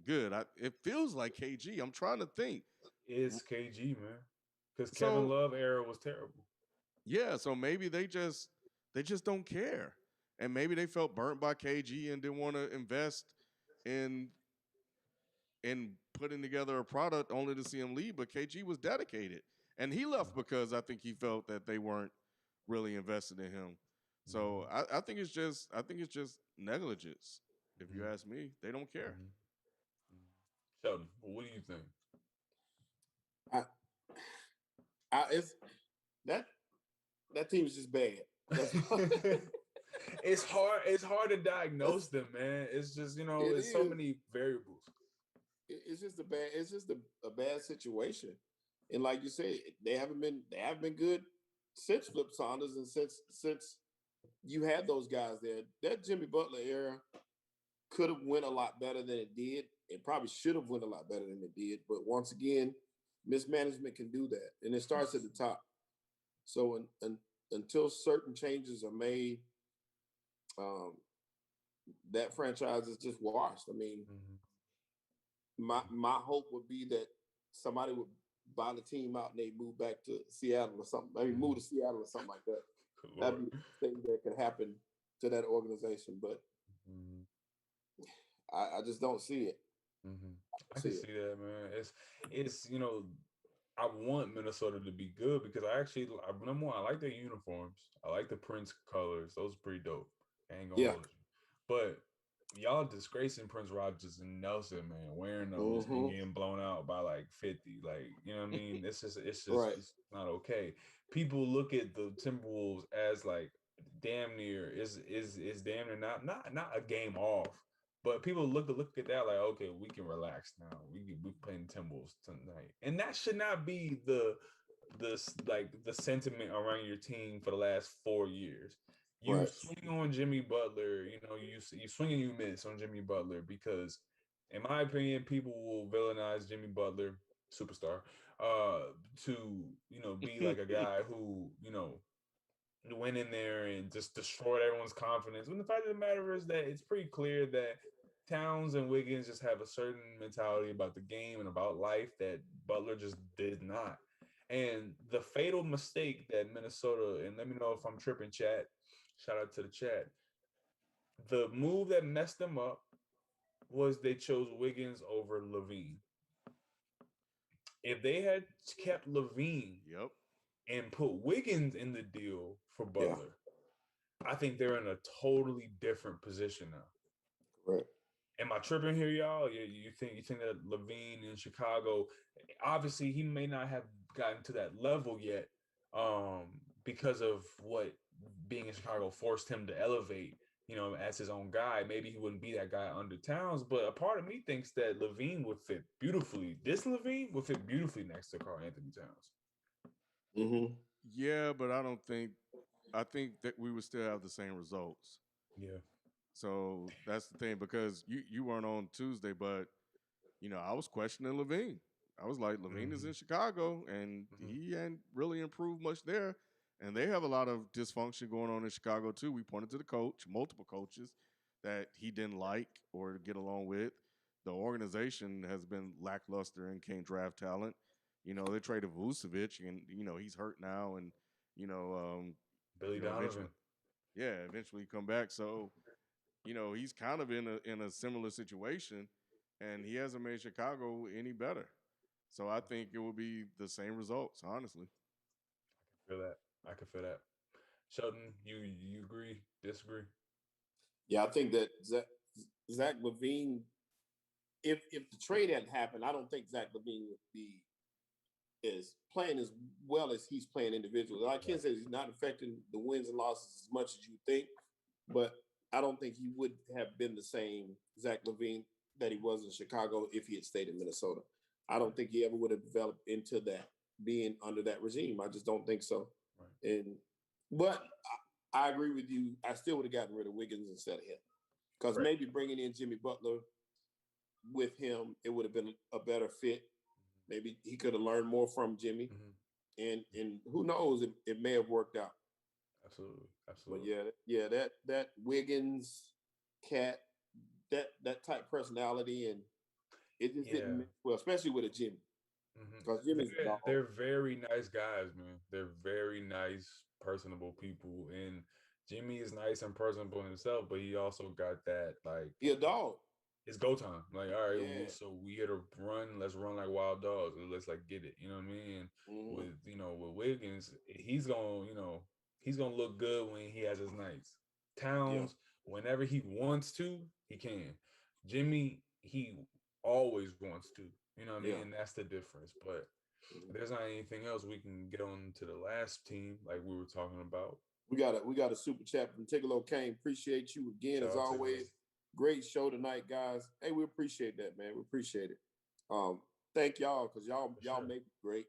good. It feels like KG. I'm trying to think. It's KG, man. Because Kevin So Love era was terrible. yeah, so maybe they just don't care, and maybe they felt burnt by KG and didn't want to invest in putting together a product only to see him leave. But KG was dedicated, and he left because I think he felt that they weren't really invested in him. So Mm-hmm. I think it's just negligence. If you Mm-hmm. ask me, they don't care. Mm-hmm. Sheldon, what do you think? I, it's that that team's just bad. That's It's hard to diagnose that's them, man. It's just, it it's so is. many variables. It's just a bad. It's just a bad situation. And like you said, they haven't been good since Flip Saunders and since you had those guys there. That Jimmy Butler era could have went a lot better than it did. It probably should have went a lot better than it did. But once again, mismanagement can do that, and it starts at the top. So until certain changes are made, um, that franchise is just washed. I mean, Mm-hmm. my hope would be that somebody would buy the team out and they move back to Seattle or something. I mean, move to Seattle or something like that. Good That'd Lord. be the thing that could happen to that organization. But Mm-hmm. I just don't see it. Mm-hmm. I See can it. see that, man. It's I want Minnesota to be good because number one, I like their uniforms. I like the Prince colors. Those are pretty dope. I ain't gonna Yeah. hold you. But y'all disgracing Prince Rogers and Nelson, man, wearing those and Mm-hmm. getting blown out by like 50. Like, you know what I mean? Right. It's not okay. People look at the Timberwolves as like damn near is damn near not a game off. But people look at that like, okay, we can relax now. We playing Timberwolves tonight, and that should not be the sentiment around your team for the last 4 years. You Right. swing on Jimmy Butler, you swing and you miss on Jimmy Butler because in my opinion, people will villainize Jimmy Butler, superstar, to be like a guy who went in there and just destroyed everyone's confidence. When the fact of the matter is that it's pretty clear that Towns and Wiggins just have a certain mentality about the game and about life that Butler just did not. And the fatal mistake that Minnesota, and let me know if I'm tripping, chat. Shout out to the chat. The move that messed them up was they chose Wiggins over Levine. If they had kept Levine Yep. and put Wiggins in the deal for Yeah. Butler, I think they're in a totally different position now. Right. Am I tripping here, y'all? You think that Levine in Chicago, obviously he may not have gotten to that level yet, because of what being in Chicago forced him to elevate, as his own guy. Maybe he wouldn't be that guy under Towns, but a part of me thinks that Levine would fit beautifully. This Levine would fit beautifully next to Karl Anthony Towns. Mm-hmm. Yeah, but I think that we would still have the same results. Yeah. So that's the thing, because you weren't on Tuesday, but I was questioning Levine. I was like, Levine is in Chicago, and he ain't really improved much there. And they have a lot of dysfunction going on in Chicago too. We pointed to the coach, multiple coaches, that he didn't like or get along with. The organization has been lackluster and can't draft talent. They traded Vucevic, and he's hurt now, and Billy Donovan. Eventually come back. So he's kind of in a similar situation, and he hasn't made Chicago any better. So I think it will be the same results, honestly. I can feel that. Sheldon, you agree? Disagree? Yeah, I think that Zach LaVine, if the trade hadn't happened, I don't think Zach LaVine would be playing as well as he's playing individually. I can't say he's not affecting the wins and losses as much as you think, but I don't think he would have been the same Zach LaVine that he was in Chicago if he had stayed in Minnesota. I don't think he ever would have developed into that, being under that regime. I just don't think so. Right. But I agree with you. I still would have gotten rid of Wiggins instead of him, because maybe bringing in Jimmy Butler with him, it would have been a better fit. Maybe he could have learned more from Jimmy, and who knows, it may have worked out. Absolutely. But that Wiggins cat, that type personality, and it just didn't mix well, especially with a Jimmy. Because Jimmy's they're very nice guys, man. They're very nice, personable people, and Jimmy is nice and personable himself, but he also got that, like, he a dog. It's go time. Like, all right, so we here to run. Let's run like wild dogs. Let's get it. You know what I mean? With Wiggins, he's gonna look good when he has his nights. Towns, whenever he wants to, he can. Jimmy, he always wants to. You know what I mean? And that's the difference. But if there's not anything else, we can get on to the last team, like we were talking about. We got a super chat from Tickle Kane. Appreciate you again, as always. Great show tonight, guys. Hey, we appreciate that, man. We appreciate it. Thank y'all, because y'all make it great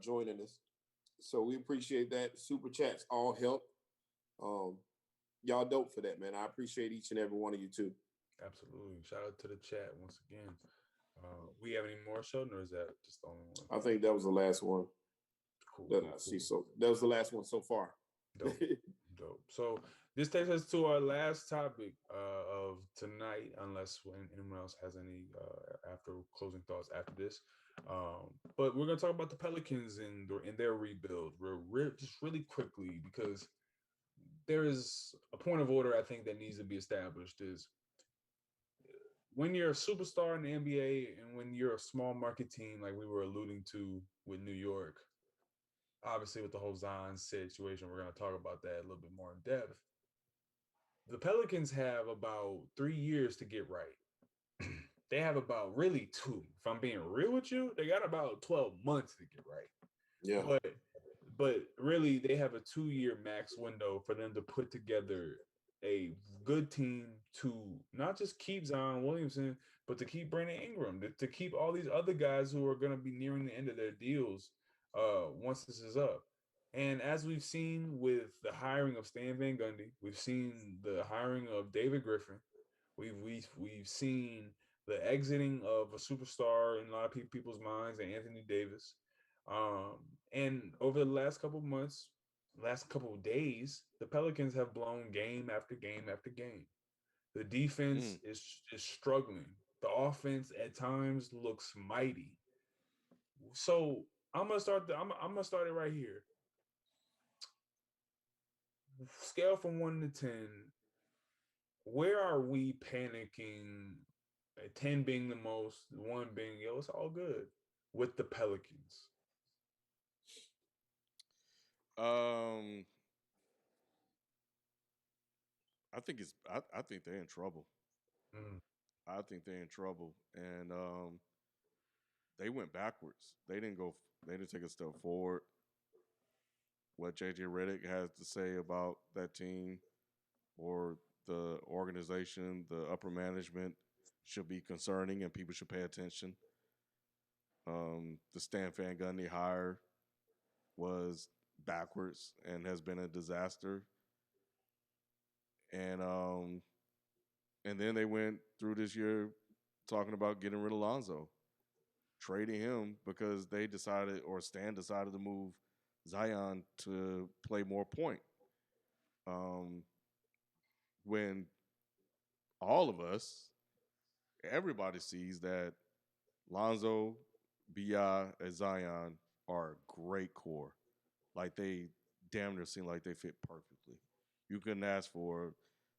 joining us. So we appreciate that. Super chats all help. Y'all dope for that, man. I appreciate each and every one of you too. Absolutely. Shout out to the chat once again. We have any more, Sheldon, or is that just the only one? I think that was the last one. Cool. That I see. So that was the last one so far. Dope. So this takes us to our last topic of tonight, unless anyone else has any after closing thoughts after this. But we're gonna talk about the Pelicans and their rebuild. Just really quickly, because there is a point of order I think that needs to be established. Is when you're a superstar in the NBA and when you're a small market team, like we were alluding to with New York, obviously with the whole Zion situation, we're going to talk about that a little bit more in depth. The Pelicans have about 3 years to get right. They have about really 2. If I'm being real with you, they got about 12 months to get right. Yeah. But really, they have a 2-year max window for them to put together a good team to not just keep Zion Williamson, but to keep Brandon Ingram, to keep all these other guys who are going to be nearing the end of their deals once this is up. And as we've seen with the hiring of Stan Van Gundy, we've seen the hiring of David Griffin, we've seen the exiting of a superstar in a lot of people's minds, and Anthony Davis. And over the last couple of months, last couple of days, the Pelicans have blown game after game after game. The defense Mm. is struggling. The offense at times looks mighty. So I'm gonna start it right here. Scale from 1 to 10. Where are we panicking? 10 being the most, one being yo, it's all good with the Pelicans. Um, I think they're in trouble. Mm. I think they're in trouble, and they went backwards. They didn't go. They didn't take a step forward. What JJ Redick has to say about that team or the organization, the upper management should be concerning, and people should pay attention. The Stan Van Gundy hire was backwards and has been a disaster. And then they went through this year talking about getting rid of Lonzo, trading him because they decided, or Stan decided to move Zion to play more point. Um, when all of us, everybody sees that Lonzo, Bi, and Zion are a great core. Like they damn near seem like they fit perfectly. You couldn't ask for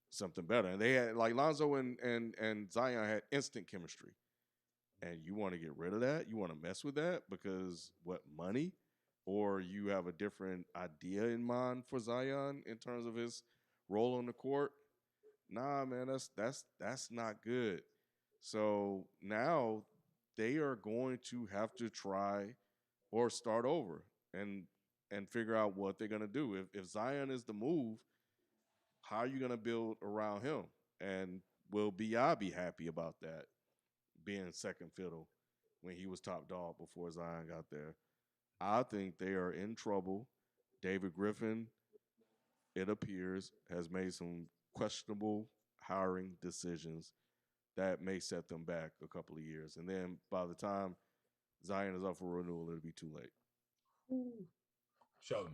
something better. And they had like Lonzo and Zion had instant chemistry. And you want to get rid of that? You want to mess with that because what money? Or you have a different idea in mind for Zion in terms of his role on the court? Nah, man, that's not good. So now they are going to have to try or start over and figure out what they're gonna do. If Zion is the move, how are you gonna build around him? And will Bi be happy about that being second fiddle when he was top dog before Zion got there? I think they are in trouble. David Griffin, it appears, has made some questionable hiring decisions that may set them back a couple of years. And then by the time Zion is up for renewal, it'll be too late. Sheldon.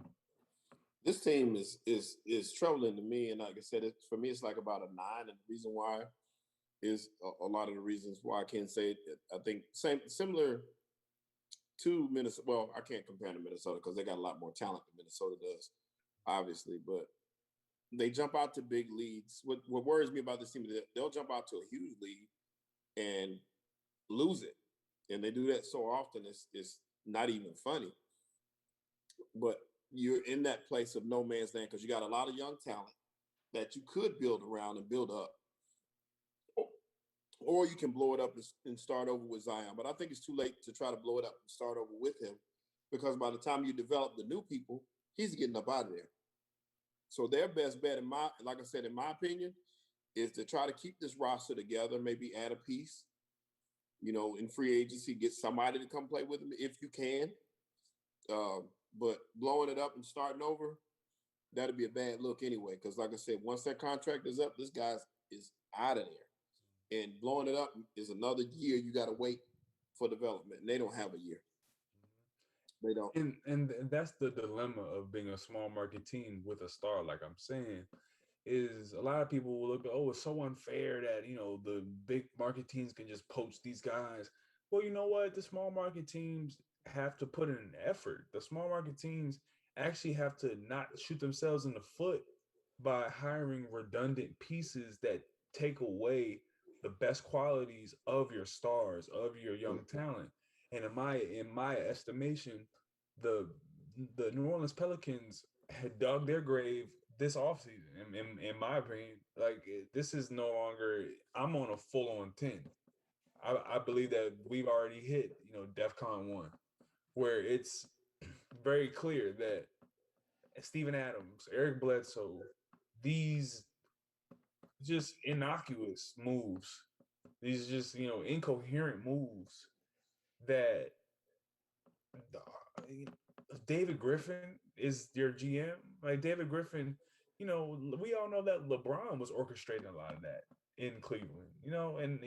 This team is troubling to me, and like I said, for me, it's like about a 9. And the reason why is a lot of the reasons why I can't say it. I think similar to Minnesota. Well, I can't compare to Minnesota because they got a lot more talent than Minnesota does, obviously. But they jump out to big leads. What worries me about this team is that they'll jump out to a huge lead and lose it, and they do that so often. It's not even funny. But you're in that place of no man's land because you got a lot of young talent that you could build around and build up, or you can blow it up and start over with Zion. But I think it's too late to try to blow it up and start over with him because by the time you develop the new people, he's getting up out of there. So their best bet, like I said, in my opinion, is to try to keep this roster together, maybe add a piece, in free agency, get somebody to come play with him if you can. But blowing it up and starting over, that'd be a bad look anyway. Because like I said, once that contract is up, this guy is out of there. And blowing it up is another year you got to wait for development. And they don't have a year. They don't. And that's the dilemma of being a small market team with a star, like I'm saying, is a lot of people will look at, oh, it's so unfair that, the big market teams can just poach these guys. Well, you know what? The small market teams have to put in an effort. The small market teams actually have to not shoot themselves in the foot by hiring redundant pieces that take away the best qualities of your stars, of your young talent. And in my estimation, the the New Orleans Pelicans had dug their grave this offseason. In my opinion, like this is no longer. I'm on a full on 10. I believe that we've already hit DEFCON 1, where it's very clear that Steven Adams, Eric Bledsoe, these just innocuous moves, these just incoherent moves that David Griffin is your GM. Like David Griffin, we all know that LeBron was orchestrating a lot of that. in Cleveland, and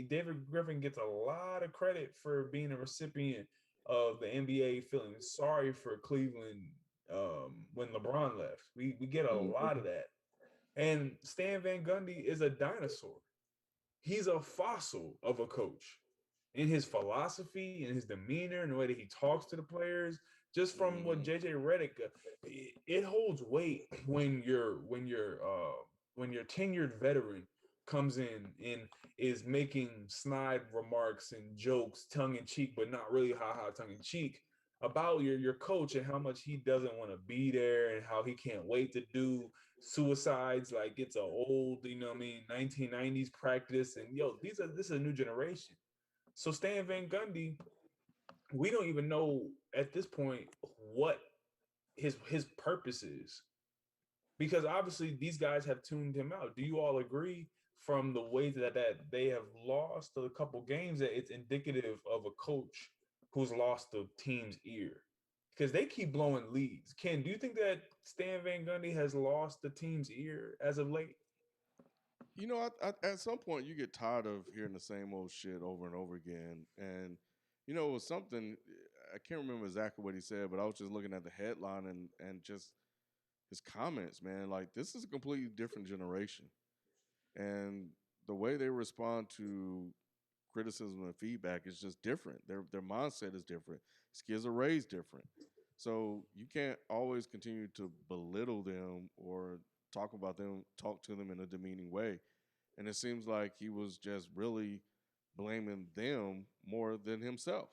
David Griffin gets a lot of credit for being a recipient of the NBA feeling sorry for Cleveland when LeBron left. We get a lot of that. And Stan Van Gundy is a dinosaur. He's a fossil of a coach in his philosophy, in his demeanor, in the way that he talks to the players. Just from what JJ Redick, it holds weight when your tenured veteran comes in and is making snide remarks and jokes, tongue in cheek, but not really tongue in cheek about your coach and how much he doesn't want to be there and how he can't wait to do suicides like it's a old 1990s practice. And this is a new generation. So Stan Van Gundy, we don't even know at this point what his purpose is, because obviously these guys have tuned him out. Do you all agree from the way that they have lost a couple games that it's indicative of a coach who's lost the team's ear? Because they keep blowing leads. Ken, do you think that Stan Van Gundy has lost the team's ear as of late? At some point you get tired of hearing the same old shit over and over again. And, it was something, I can't remember exactly what he said, but I was just looking at the headline and just his comments, man. Like, this is a completely different generation. And the way they respond to criticism and feedback is just different. Their mindset is different. Skills are raised different. So you can't always continue to belittle them or talk to them in a demeaning way. And it seems like he was just really blaming them more than himself.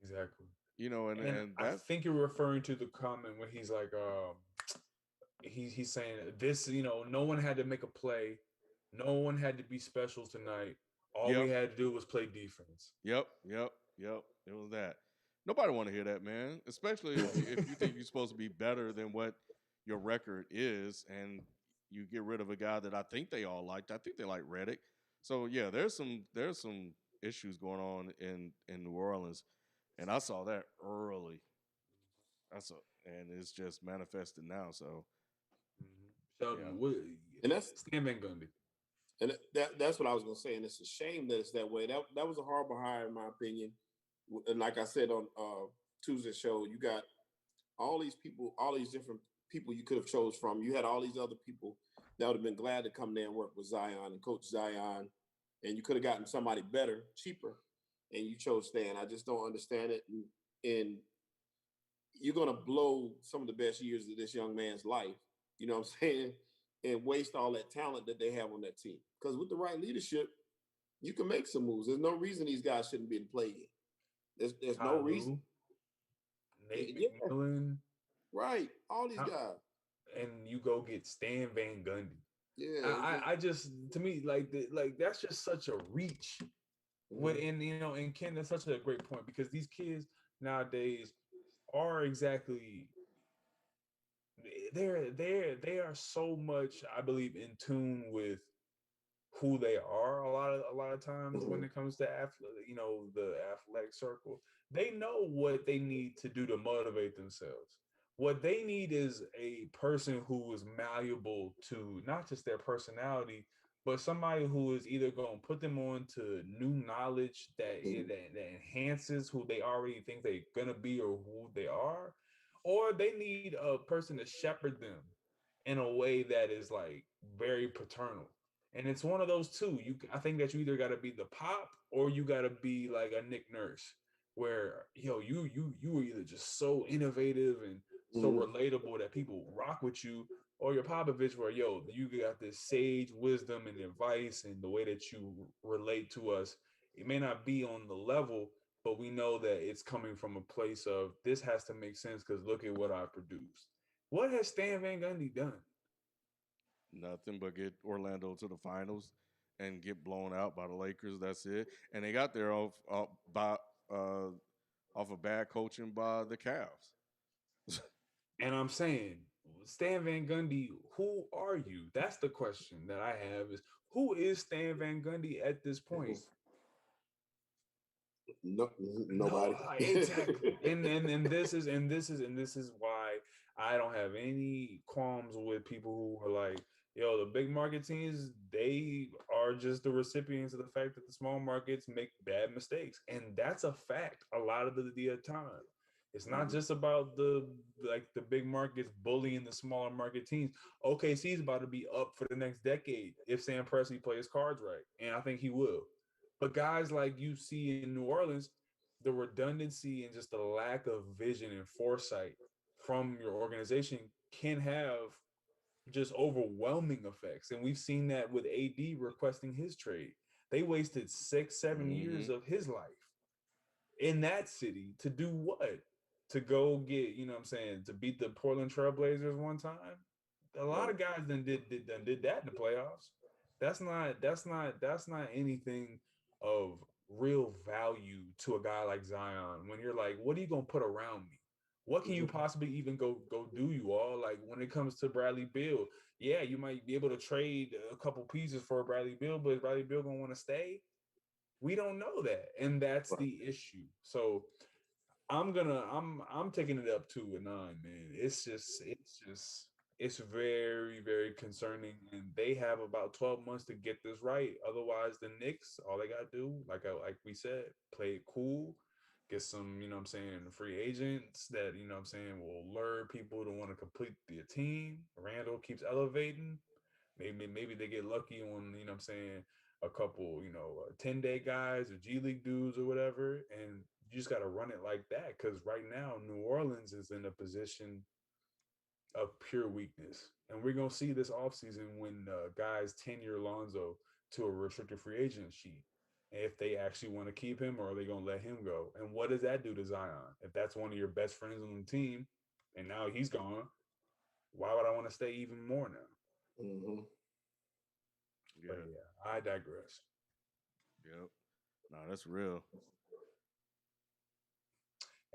Exactly. And I that's think you're referring to the comment where he's like, he's saying this, no one had to make a play, no one had to be special tonight. All we had to do was play defense. Yep. It was that. Nobody want to hear that, man. Especially if you think you're supposed to be better than what your record is, and you get rid of a guy that I think they all liked. I think they like Redick. So yeah, there's some issues going on in New Orleans, and I saw that early. And it's just manifested now. So Sheldon, and that's Stan Van Gundy. And that's what I was going to say. And it's a shame that it's that way. That was a horrible hire, in my opinion. And like I said on Tuesday's show, you got all these people, all these different people you could have chose from. You had all these other people that would have been glad to come there and work with Zion and coach Zion. And you could have gotten somebody better, cheaper, and you chose Stan. I just don't understand it. And you're going to blow some of the best years of this young man's life. You know what I'm saying? And waste all that talent that they have on that team. Because with the right leadership, you can make some moves. There's no reason these guys shouldn't be in play yet. There's no reason. Nate McMillan. Right. All these guys. And you go get Stan Van Gundy. Yeah. I just, to me, like that's just such a reach. And Ken, that's such a great point, because these kids nowadays are exactly, they are so much, I believe, in tune with who they are a lot of times when it comes to the athletic circle. They know what they need to do to motivate themselves. What they need is a person who is malleable to not just their personality, but somebody who is either going to put them on to new knowledge that enhances who they already think they're going to be or who they are, or they need a person to shepherd them in a way that is like very paternal. And it's one of those two. I think that you either got to be the pop or you got to be like a Nick Nurse, where you were either just so innovative and so relatable that people rock with you, or your Popovich, where you got this sage wisdom and advice, and the way that you relate to us, it may not be on the level, but we know that it's coming from a place of this has to make sense because look at what I produced. What has Stan Van Gundy done? Nothing but get Orlando to the finals and get blown out by the Lakers. That's it. And they got there off of bad coaching by the Cavs. And I'm saying, Stan Van Gundy, who are you? That's the question that I have, is who is Stan Van Gundy at this point? Nobody. No, exactly. and this is why I don't have any qualms with people who are like, yo, the big market teams, they are just the recipients of the fact that the small markets make bad mistakes. And that's a fact a lot of the time. It's not just about the big markets bullying the smaller market teams. OKC is about to be up for the next decade if Sam Presti plays cards right. And I think he will. But guys like you see in New Orleans, the redundancy and just the lack of vision and foresight from your organization can have just overwhelming effects. And we've seen that with AD requesting his trade. They wasted 6-7 years of his life in that city to do what? To go get, you know what I'm saying, to beat the Portland Trailblazers one time. A lot of guys did that in the playoffs. That's not anything of real value to a guy like Zion when you're like, what are you gonna put around me? What can you possibly even go do, you all? Like when it comes to Bradley Beal, yeah, you might be able to trade a couple pieces for Bradley Beal, but is Bradley Beal gonna want to stay? We don't know that, and that's the issue. So I'm taking it up to a 9, man. It's very, very concerning, and they have about 12 months to get this right. Otherwise, the Knicks, all they gotta do, like we said, play it cool, get some, you know what I'm saying, free agents that, you know what I'm saying, will lure people to want to complete the team. Randle keeps elevating. Maybe they get lucky on, you know what I'm saying, a couple, 10-day guys or G League dudes or whatever, and you just got to run it like that, because right now New Orleans is in a position of pure weakness, and we're gonna see this offseason when guys tenure Lonzo to a restricted free agent sheet, and if they actually want to keep him or are they gonna let him go, and what does that do to Zion if that's one of your best friends on the team, and now he's gone? Why would I want to stay even more now? Yeah. But yeah, I digress. Yep. No, that's real.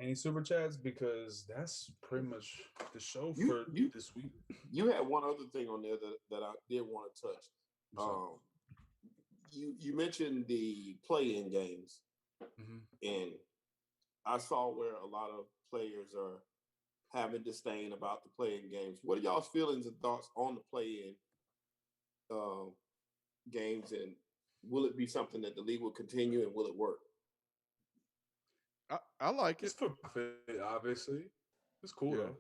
Any super chats? Because that's pretty much the show You for you this week. you had one other thing on there that I did want to touch. Um, you mentioned the play-in games, and I saw where a lot of players are having disdain about the play-in games. What are y'all's feelings and thoughts on the play-in games, and will it be something that the league will continue, and will it work? I like It's it. for profit, obviously. It's cool though.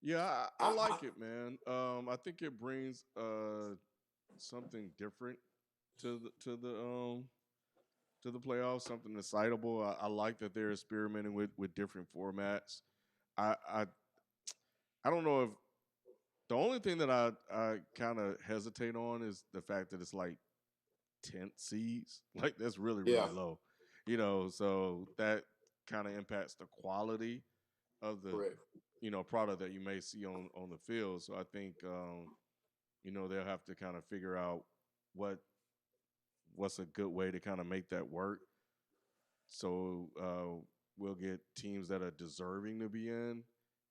Yeah, I like it, man. I think it brings something different to the playoffs, something excitable. I like that they're experimenting with different formats. I I I don't know if the only thing that I kind of hesitate on is the fact that it's like 10th seeds. Like that's really Yeah, really low. So that kind of impacts the quality of the correct. product that you may see on the field. So I think they'll have to kind of figure out what what's a good way to kind of make that work. So we'll get teams that are deserving to be in,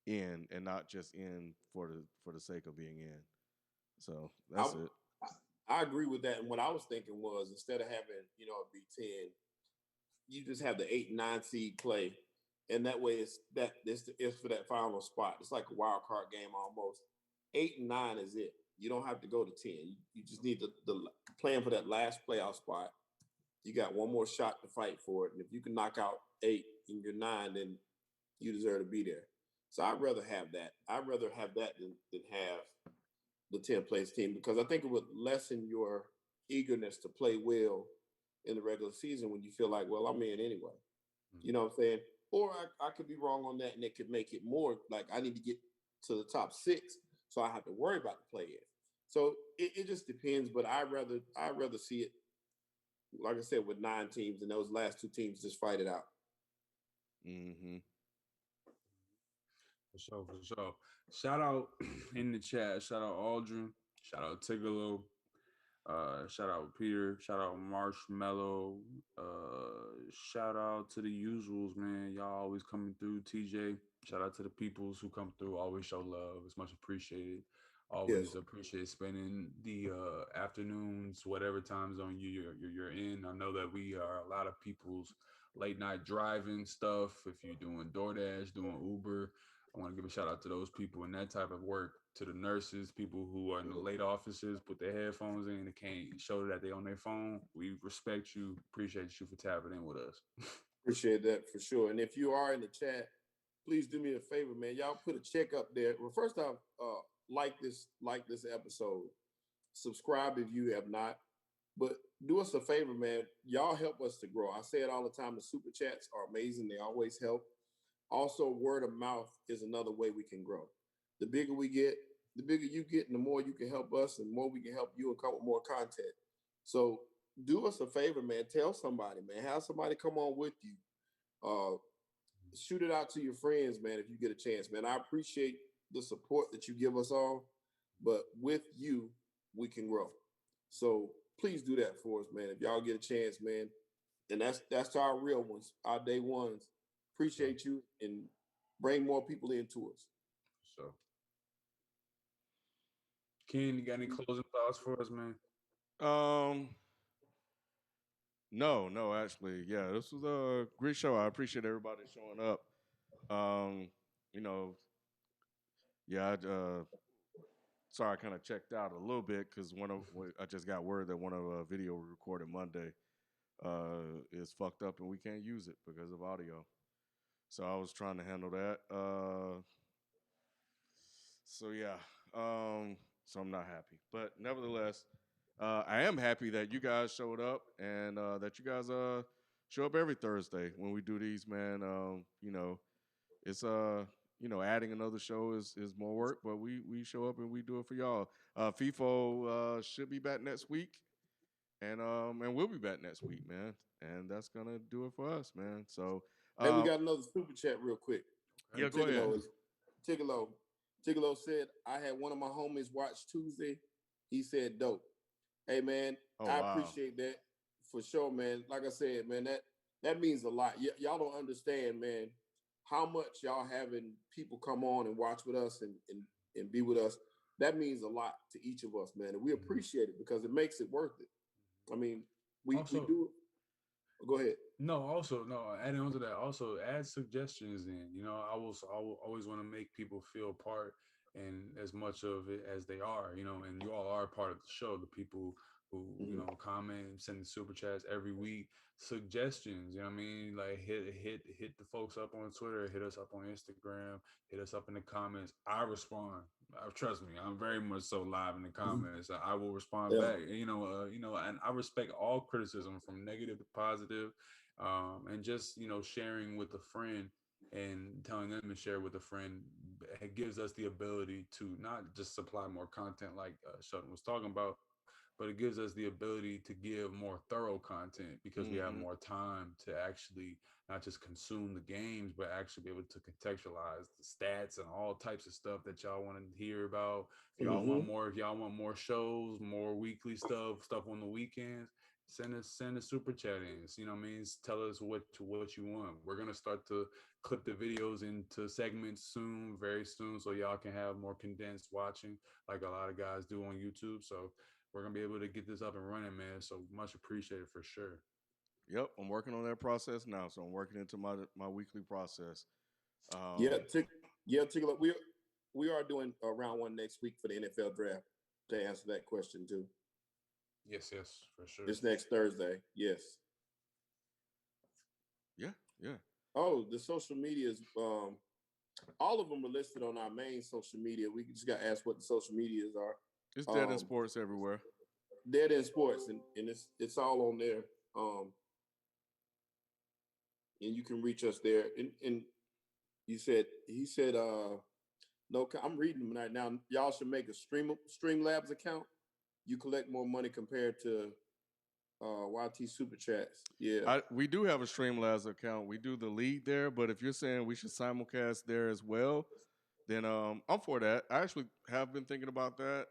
and not just in for the sake of being in. So I that's it. I agree with that. And what I was thinking was, instead of having a B10, you just have the 8 and 9 seed play, and that way it's for that final spot. It's like a wild card game almost. 8 and 9 is it. You don't have to go to 10. You just need the plan for that last playoff spot. You got one more shot to fight for it, and if you can knock out 8 and you're 9, then you deserve to be there. So I'd rather have that. I'd rather have that than have the 10th place team, because I think it would lessen your eagerness to play well in the regular season when you feel like, well, I'm in anyway. You know what I'm saying? Or I could be wrong on that, and it could make it more like I need to get to the top 6, so I have to worry about the play in. So it just depends, but I'd rather see it, like I said, with 9 teams, and those last 2 teams just fight it out. Mm-hmm. For sure, for sure. Shout out in the chat. Shout out Aldrin. Shout out Tigolo. Shout out Peter. Shout out Marshmallow. Shout out to the usuals, man. Y'all always coming through. TJ. Shout out to the peoples who come through. Always show love. It's much appreciated. Always Yes. appreciate spending the afternoons, whatever time zone you're in. I know that we are a lot of people's late night driving stuff. If you're doing DoorDash, doing Uber, I want to give a shout out to those people in that type of work, to the nurses, people who are in the late offices, put their headphones in, and can't show that they on their phone. We respect you, appreciate you for tapping in with us. Appreciate that for sure. And if you are in the chat, please do me a favor, man. Y'all put a check up there. Well, first off, like this episode. Subscribe if you have not. But do us a favor, man. Y'all help us to grow. I say it all the time. The super chats are amazing. They always help. Also, word of mouth is another way we can grow. The bigger we get, the bigger you get, and the more you can help us, and the more we can help you and come with more content. So do us a favor, man. Tell somebody, man. Have somebody come on with you. Uh, Shoot it out to your friends, man, if you get a chance, man. I appreciate the support that you give us all, but with you, we can grow. So please do that for us, man. If y'all get a chance, man. And that's to our real ones, our day ones. Appreciate you and bring more people into us. So, Ken, you got any closing thoughts for us, man? No, actually, yeah, this was a great show. I appreciate everybody showing up. You know, yeah, sorry, I kind of checked out a little bit because I just got word that one of the video we recorded Monday is fucked up and we can't use it because of audio. So I was trying to handle that. So yeah, so I'm not happy, but nevertheless, I am happy that you guys showed up and that you guys show up every Thursday when we do these, man. It's adding another show is more work, but we show up and we do it for y'all. FIFO should be back next week, and we'll be back next week, man. And that's gonna do it for us, man. So hey, we got another super chat real quick. Yeah, go ahead. Tigolo said, I had one of my homies watch Tuesday. He said, dope. Hey, man, I appreciate that for sure, man. Like I said, man, that means a lot. Y'all don't understand, man, how much y'all having people come on and watch with us and be with us. That means a lot to each of us, man. And we appreciate it because it makes it worth it. I mean, we do. Go ahead. No, adding on to that, also add suggestions in. I will always want to make people feel part and as much of it as they are, and you all are part of the show, the people who, comment, send the super chats every week, suggestions, what I mean? Like hit the folks up on Twitter, hit us up on Instagram, hit us up in the comments. I respond. Trust me, I'm very much so live in the comments. I will respond back. And I respect all criticism from negative to positive. And just sharing with a friend and telling them to share with a friend, it gives us the ability to not just supply more content like Sheldon was talking about, but it gives us the ability to give more thorough content because we have more time to actually not just consume the games, but actually be able to contextualize the stats and all types of stuff that y'all want to hear about. If y'all want more shows, more weekly stuff on the weekends, send a super chat in. Tell us what you want. We're gonna start to clip the videos into segments very soon, so y'all can have more condensed watching, like a lot of guys do on YouTube. So we're gonna be able to get this up and running, man. So much appreciated for sure. Yep, I'm working on that process now. So I'm working into my weekly process. We are doing round one next week for the NFL draft. To answer that question too. Yes, for sure. It's next Thursday. Yes. Yeah. Oh, the social medias. All of them are listed on our main social media. We just got to ask what the social medias are. It's Dead in Sports everywhere. Dead in Sports, and it's all on there. And you can reach us there. And he said, no, I'm reading them right now. Y'all should make a Streamlabs account. You collect more money compared to YT Super Chats. Yeah. We do have a Streamlabs account. We do the league there, but if you're saying we should simulcast there as well, then I'm for that. I actually have been thinking about that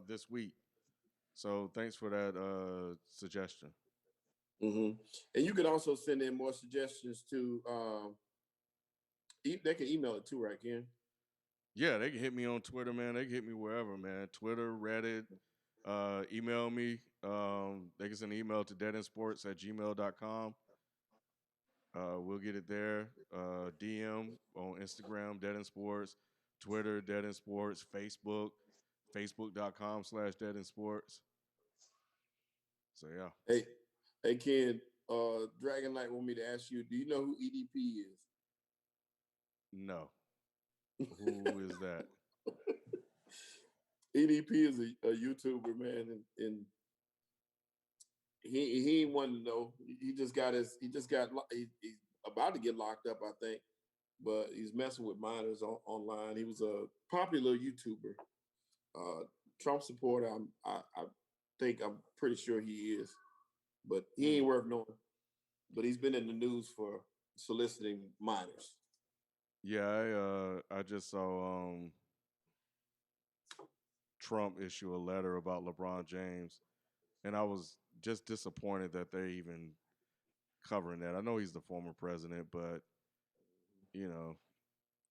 this week. So thanks for that suggestion. And you can also send in more suggestions to, they can email it too, right, Ken? Yeah, they can hit me on Twitter, man. They can hit me wherever, man. Twitter, Reddit, email me. They can send an email to deadendsports@gmail.com. We'll get it there. DM on Instagram, Dead in Sports, Twitter, Dead in Sports, Facebook, facebook.com/Dead in Sports. So yeah. Hey Ken, Dragon Knight want me to ask you, do you know who EDP is? No. Who is that? EDP is a YouTuber, man, and he ain't one to know. He's about to get locked up, I think, but he's messing with minors online. He was a popular YouTuber, Trump supporter. I'm pretty sure he is, but he ain't worth knowing. But he's been in the news for soliciting minors. Yeah, I just saw Trump issue a letter about LeBron James, and I was just disappointed that they're even covering that. I know he's the former president, but you know,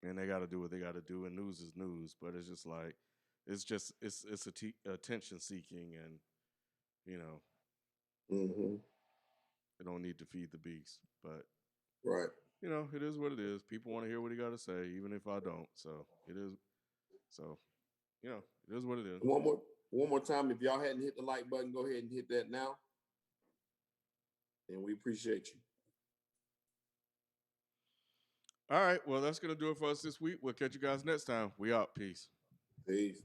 and they got to do what they got to do, and news is news. But it's just like, it's attention seeking, and you know, they don't need to feed the beast. But right, you know, it is what it is. People want to hear what he got to say, even if I don't. So it is. So you know, it is what it is. One more time. If y'all hadn't hit the like button, go ahead and hit that now. And we appreciate you. All right. Well, that's going to do it for us this week. We'll catch you guys next time. We out. Peace. Peace.